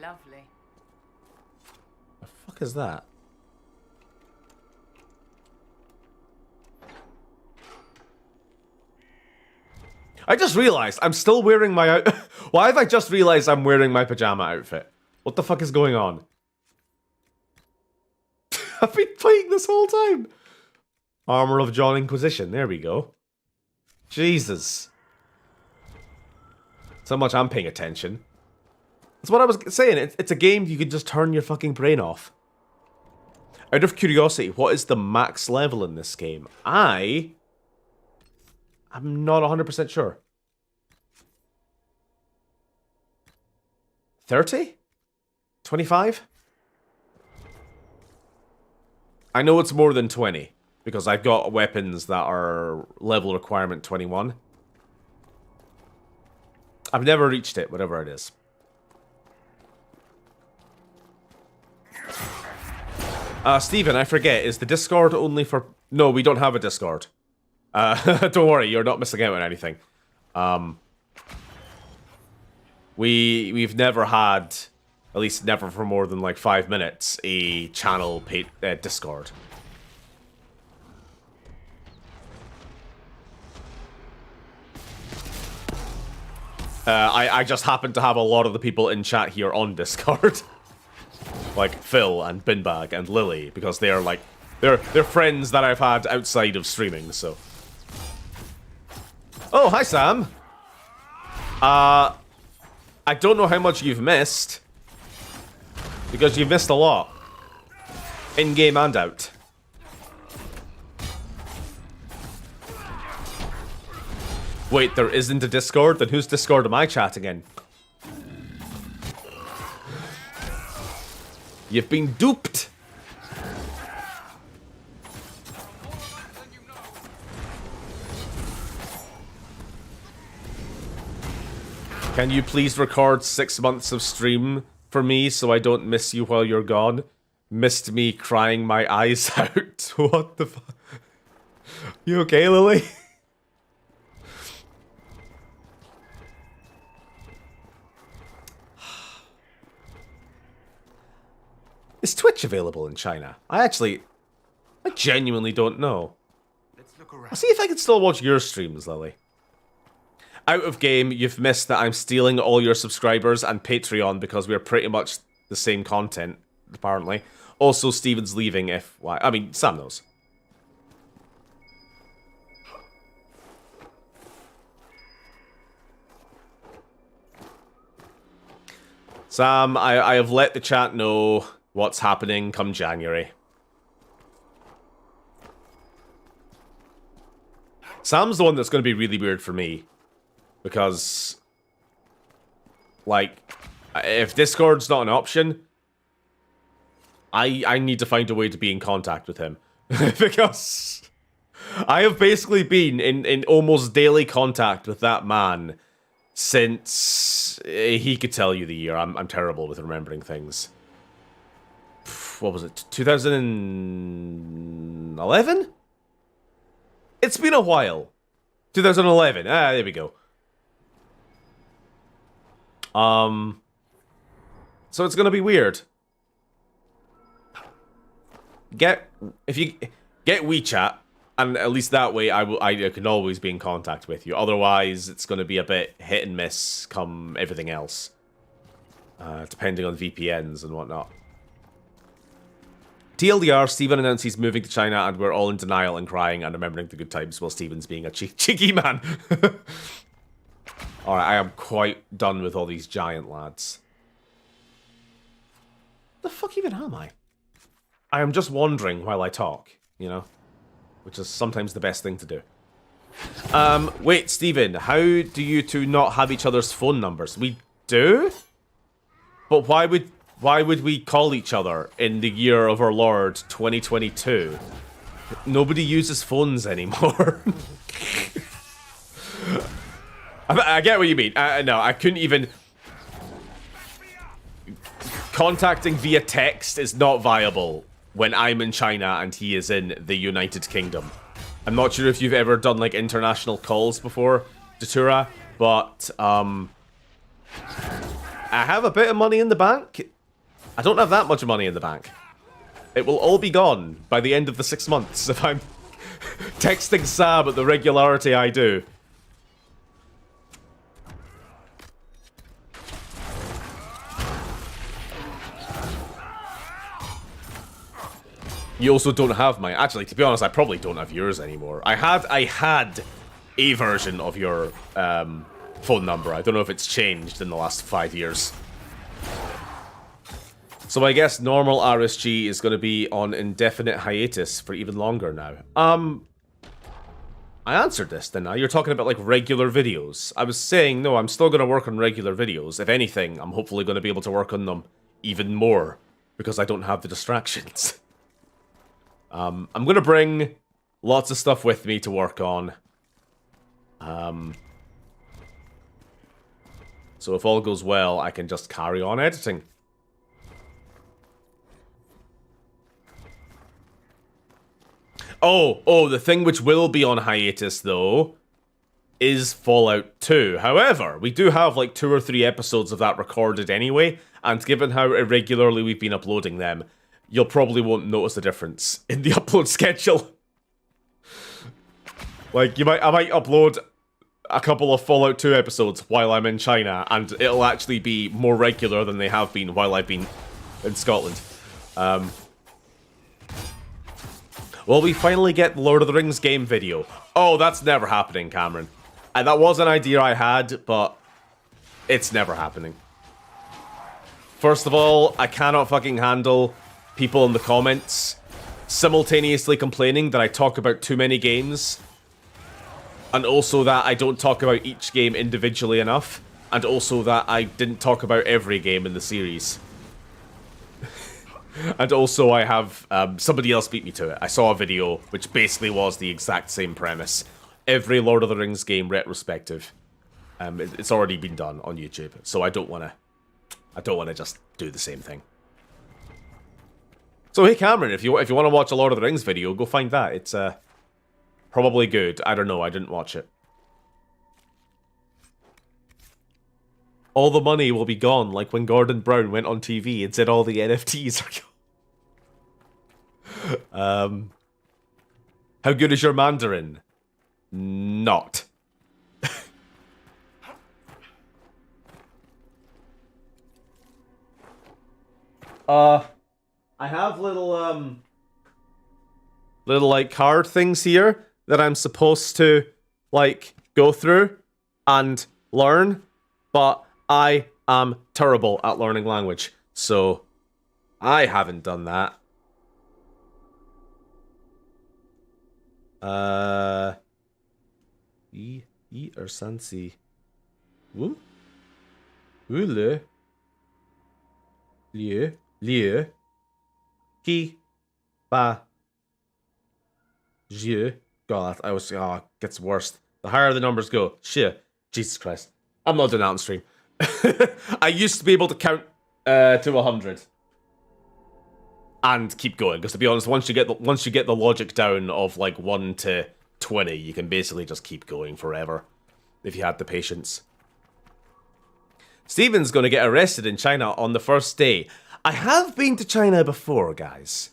Lovely. The fuck is that? I just realized I'm still wearing my Why have I just realized I'm wearing my pajama outfit? What the fuck is going on? I've been playing this whole time. Armor of John Inquisition. There we go. Jesus. So much I'm paying attention. That's what I was saying. It's a game you can just turn your fucking brain off. Out of curiosity, what is the max level in this game? I'm not 100% sure. 30? 25? I know it's more than 20, because I've got weapons that are level requirement 21. I've never reached it, whatever it is. Steven, I forget, is the Discord only for... No, we don't have a Discord. Don't worry, you're not missing out on anything. We've never had, at least never for more than like 5 minutes, a channel Discord. I just happen to have a lot of the people in chat here on Discord. Like Phil and Binbag and Lily, because they are like, they're friends that I've had outside of streaming, so. Oh, hi Sam. I don't know how much you've missed, because you've missed a lot. In-game and out. Wait, there isn't a Discord? Then whose Discord am I chatting in? You've been duped! Can you please record 6 months of stream for me so I don't miss you while you're gone? Missed me crying my eyes out. What the fuck? You okay, Lily? Is Twitch available in China? I genuinely don't know. I'll see if I can still watch your streams, Lily. Out of game, you've missed that I'm stealing all your subscribers and Patreon because we're pretty much the same content, apparently. Also, Steven's leaving I mean, Sam knows. Sam, I have let the chat know what's happening come January. Sam's the one that's going to be really weird for me. Because, like, if Discord's not an option, I need to find a way to be in contact with him. Because I have basically been in almost daily contact with that man since he could tell you the year. I'm terrible with remembering things. What was it? 2011? It's been a while. 2011. There we go. So it's gonna be weird. if you get WeChat, and at least that way I can always be in contact with you. Otherwise, it's going to be a bit hit and miss come everything else, depending on VPNs and whatnot. TLDR, Steven announced he's moving to China, and we're all in denial and crying and remembering the good times while Steven's being a cheeky man. Alright, I am quite done with all these giant lads. The fuck even am I? I am just wandering while I talk, you know? Which is sometimes the best thing to do. Wait, Steven, how do you two not have each other's phone numbers? We do? But why would we call each other in the year of our Lord 2022? Nobody uses phones anymore. I get what you mean. No, I couldn't even... Contacting via text is not viable when I'm in China and he is in the United Kingdom. I'm not sure if you've ever done, like, international calls before, Datura, but, I have a bit of money in the bank. I don't have that much money in the bank. It will all be gone by the end of the 6 months if I'm texting Sam at the regularity I do. You also don't have my... Actually, to be honest, I probably don't have yours anymore. I had a version of your phone number. I don't know if it's changed in the last 5 years. So I guess normal RSG is going to be on indefinite hiatus for even longer now. I answered this, didn't I? You're talking about, like, regular videos. I was saying, no, I'm still going to work on regular videos. If anything, I'm hopefully going to be able to work on them even more because I don't have the distractions. I'm going to bring lots of stuff with me to work on. So if all goes well, I can just carry on editing. Oh, the thing which will be on hiatus, though, is Fallout 2. However, we do have, like, 2 or 3 episodes of that recorded anyway, and given how irregularly we've been uploading them, you'll probably won't notice the difference in the upload schedule. Like, I might upload a couple of Fallout 2 episodes while I'm in China, and it'll actually be more regular than they have been while I've been in Scotland. Will we finally get the Lord of the Rings game video? Oh, that's never happening, Cameron. And that was an idea I had, but it's never happening. First of all, I cannot fucking handle people in the comments simultaneously complaining that I talk about too many games, and also that I don't talk about each game individually enough, and also that I didn't talk about every game in the series. And also I have somebody else beat me to it. I saw a video which basically was the exact same premise. Every Lord of the Rings game retrospective. It's already been done on YouTube, so I don't want to just do the same thing. So hey Cameron, if you want to watch a Lord of the Rings video, go find that. It's probably good. I don't know, I didn't watch it. All the money will be gone, like when Gordon Brown went on TV and said all the NFTs are gone. How good is your Mandarin? Not. I have little like card things here that I'm supposed to like go through and learn, but I am terrible at learning language, so I haven't done that. E or Sansi. Woo? Le. Lieu. Lieu. Qui. Ba. Je. God, I was. Oh, it gets worse. The higher the numbers go. Shit. Jesus Christ. I'm not doing that on stream. I used to be able to count to 100 and keep going, because to be honest, once you get the logic down of like 1 to 20, you can basically just keep going forever if you had the patience. Steven's going to get arrested in China on the first day. I have been to China before, guys.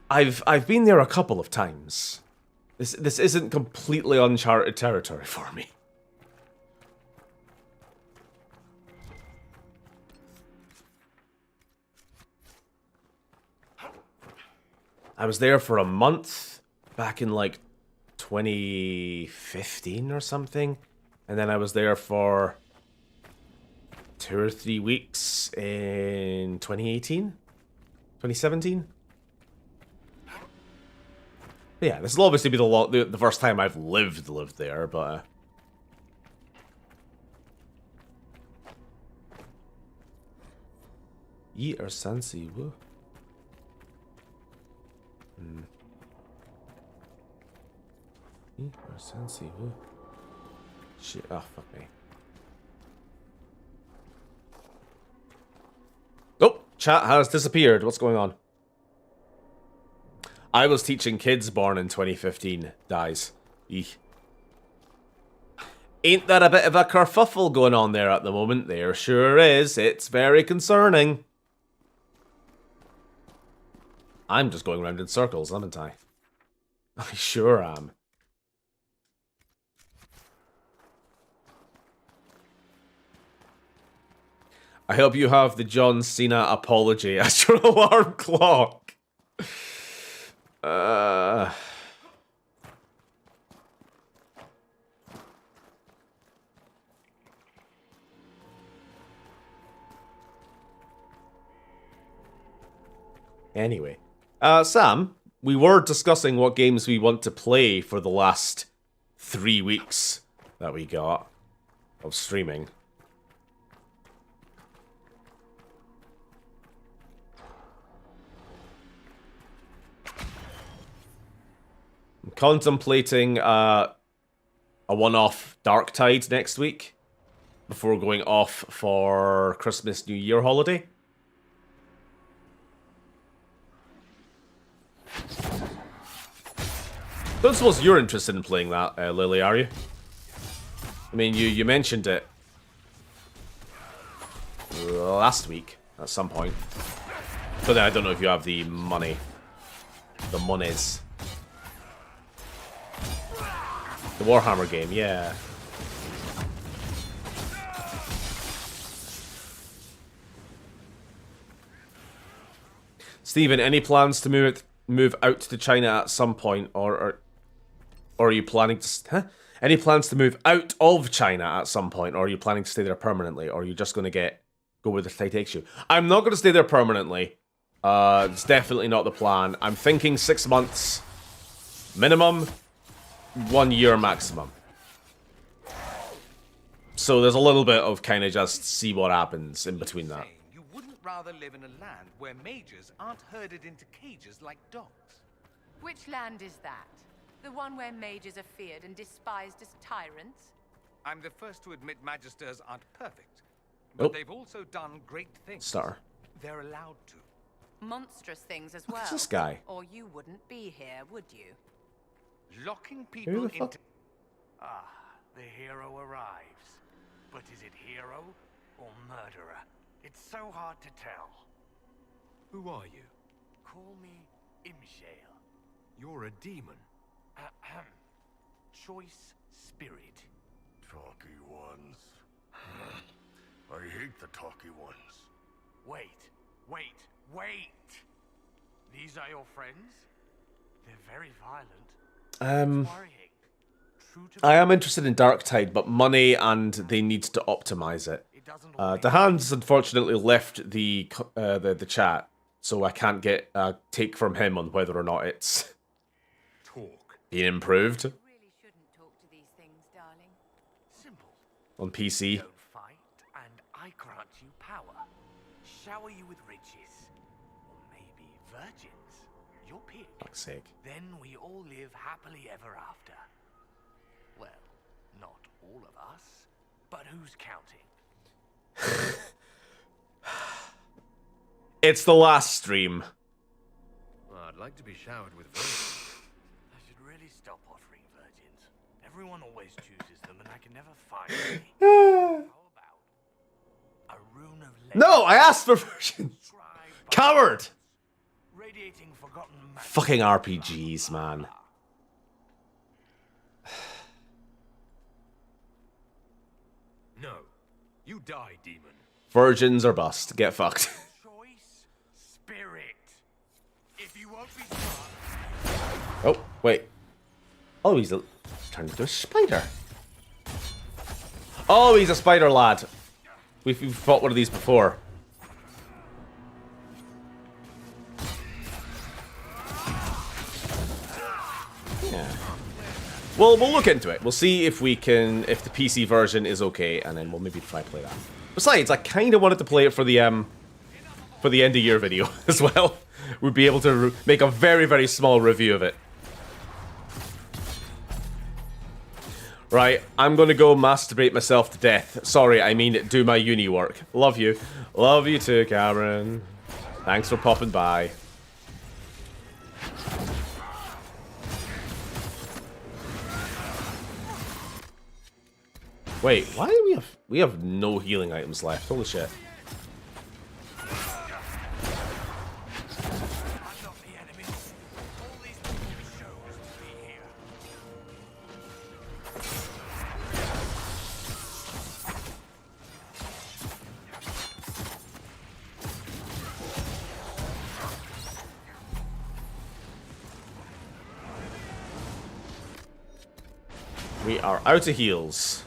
I've been there a couple of times. This isn't completely uncharted territory for me. I was there for a month back in like 2015 or something, and then I was there for 2 or 3 weeks in 2018, 2017. But yeah, this will obviously be the first time I've lived there, but Yi or Sansi Wu. Yi or Sansi Wu. Shit, oh fuck me. Oh, chat has disappeared. What's going on? I was teaching kids born in 2015. Dies. Eek. Ain't there a bit of a kerfuffle going on there at the moment? There sure is. It's very concerning. I'm just going round in circles, haven't I? I sure am. I hope you have the John Cena apology as your alarm clock. Anyway. Sam, we were discussing what games we want to play for the last 3 weeks that we got of streaming. I'm contemplating a one-off Dark Tide next week before going off for Christmas New Year holiday. Don't suppose you're interested in playing that, Lily, are you? I mean, you mentioned it last week at some point. But then I don't know if you have the money. The monies. The Warhammer game, yeah. Steven, any plans to move out to China at some point, or are you planning to? Any plans to move out of China at some point, or are you planning to stay there permanently, or are you just going to go where the tide takes you? I'm not going to stay there permanently. It's definitely not the plan. I'm thinking 6 months minimum, 1 year maximum. So there's a little bit of kind of just see what happens in between that. You wouldn't rather live in a land where mages aren't herded into cages like dogs? Which land is that? The one where mages are feared and despised as tyrants? I'm the first to admit magisters aren't perfect, but they've also done great things. Star. They're allowed to. Monstrous things as well. Who's this guy? Or you wouldn't be here, would you? Locking people into... Ah, the hero arrives. But is it hero or murderer? It's so hard to tell. Who are you? Call me Imshale. You're a demon. Ahem. Choice spirit. Talky ones. I hate the talky ones. Wait. These are your friends? They're very violent. I am interested in Dark Tide, but money and they need to optimize it. DeHaan's unfortunately left the chat, so I can't get a take from him on whether or not it's being improved. You really shouldn't talk to these things, darling. Simple. On PC. Don't fight, and I grant you power. Shower you with riches. Or maybe virgins. Your pick. Fuck's sake. Then we all live happily ever after. Well, not all of us, but who's counting? It's the last stream. Well, I'd like to be showered with virgins. I should really stop offering virgins. Everyone always chooses them, and I can never find any. How about a rune of legend? No, I asked for virgins. Coward. radiating forgotten magic. Fucking RPGs, man. No. You die, demon. Virgins are bust. Get fucked. Choice, spirit. If you won't be Oh, wait. Oh, he's turned into a spider. Oh, he's a spider lad. We've fought one of these before. Yeah. Well, we'll look into it. We'll see if we can, if the PC version is okay, and then we'll maybe try to play that. Besides, I kind of wanted to play it for the end of year video as well. We'd be able to make a very, very small review of it. Right, I'm gonna go masturbate myself to death. Sorry, I mean do my uni work. Love you. Love you too, Cameron. Thanks for popping by. Wait, why do we have no healing items left? Holy shit. We are out of heals.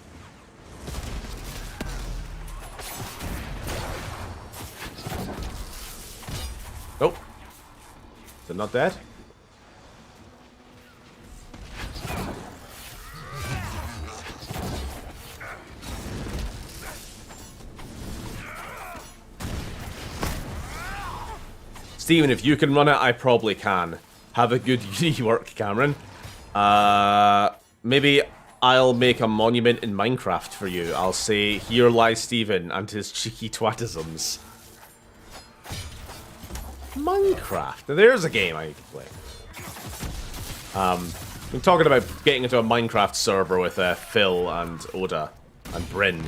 Nope. Is it not dead? Steven, if you can run it, I probably can. Have a good uni work, Cameron. Maybe I'll make a monument in Minecraft for you. I'll say, here lies Steven and his cheeky twatisms. Minecraft. Now, there's a game I need to play. I'm talking about getting into a Minecraft server with Phil and Oda and Bryn.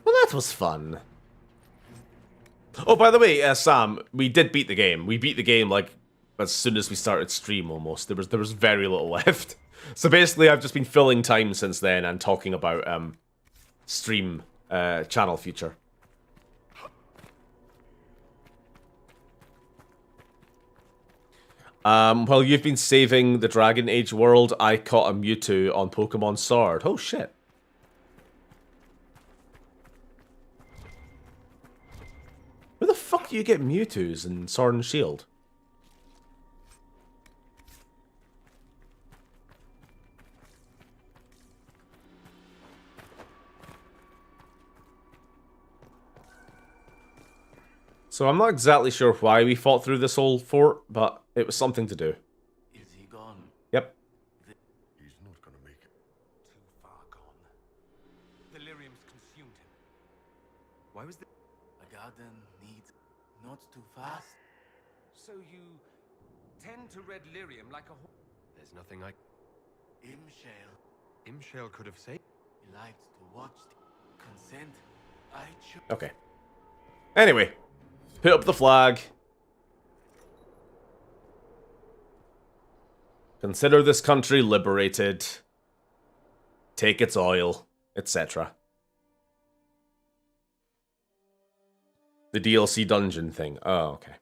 Well, that was fun. Oh, by the way, Sam, we did beat the game. We beat the game, like, as soon as we started stream, almost. There was very little left. So basically, I've just been filling time since then and talking about, stream, channel future. While you've been saving the Dragon Age world, I caught a Mewtwo on Pokemon Sword. Oh, shit. Where the fuck do you get Mewtwo's in Sword and Shield? So I'm not exactly sure why we fought through this whole fort, but it was something to do. Is he gone? Yep. He's not gonna make it. Too far gone. Delirium's consumed him. Why was the... A garden needs not too fast. So you tend to red lyrium like a There's nothing I... Imshale. Imshale could have saved. He liked to watch the consent. I chose... Okay. Anyway. Put up the flag. Consider this country liberated. Take its oil, etc. The DLC dungeon thing. Oh, okay.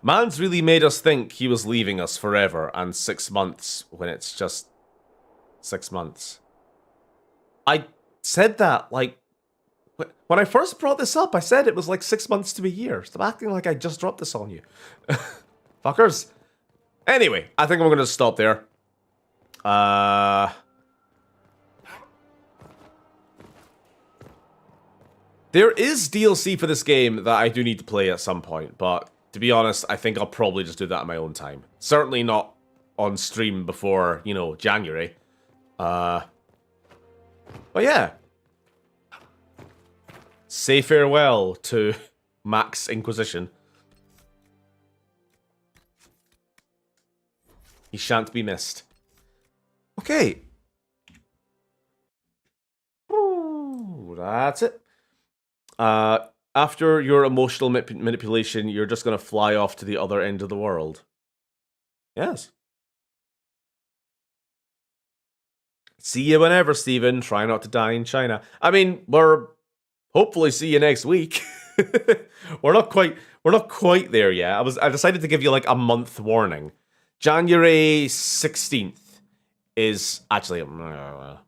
Man's really made us think he was leaving us forever and 6 months when it's just 6 months. I said that, like, when I first brought this up, I said it was like 6 months to a year. Stop acting like I just dropped this on you. Fuckers. Anyway, I think I'm going to stop there. There is DLC for this game that I do need to play at some point, but to be honest, I think I'll probably just do that in my own time. Certainly not on stream before, you know, January. But yeah. Say farewell to Max Inquisition. He shan't be missed. Okay. that's it. After your emotional manipulation, you're just going to fly off to the other end of the world. Yes. See you whenever, Steven. Try not to die in China. I mean, we're hopefully see you next week. We're not quite there yet. I decided to give you like a month warning. January 16th is actually whatever.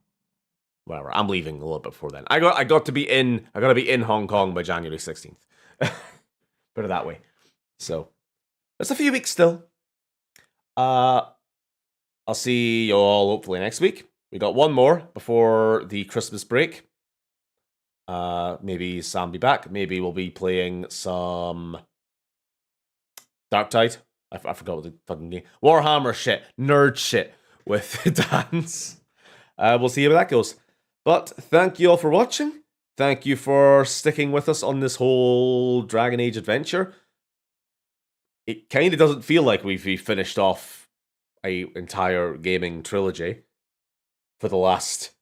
I'm leaving a little bit before then. I got to be in Hong Kong by January 16th. Put it that way. So it's a few weeks still. I'll see you all hopefully next week. We got one more before the Christmas break. Maybe Sam be back. Maybe we'll be playing some Darktide. I forgot what the fucking game. Warhammer shit. Nerd shit with Dance. We'll see how that goes. But thank you all for watching. Thank you for sticking with us on this whole Dragon Age adventure. It kind of doesn't feel like we've finished off an entire gaming trilogy for the last,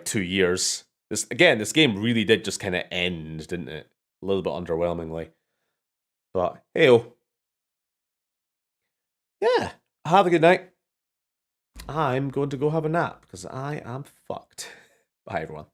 2 years. This game really did just kind of end, didn't it? A little bit underwhelmingly. But, hey-oh. Yeah, have a good night. I'm going to go have a nap, because I am fucked. Bye, everyone.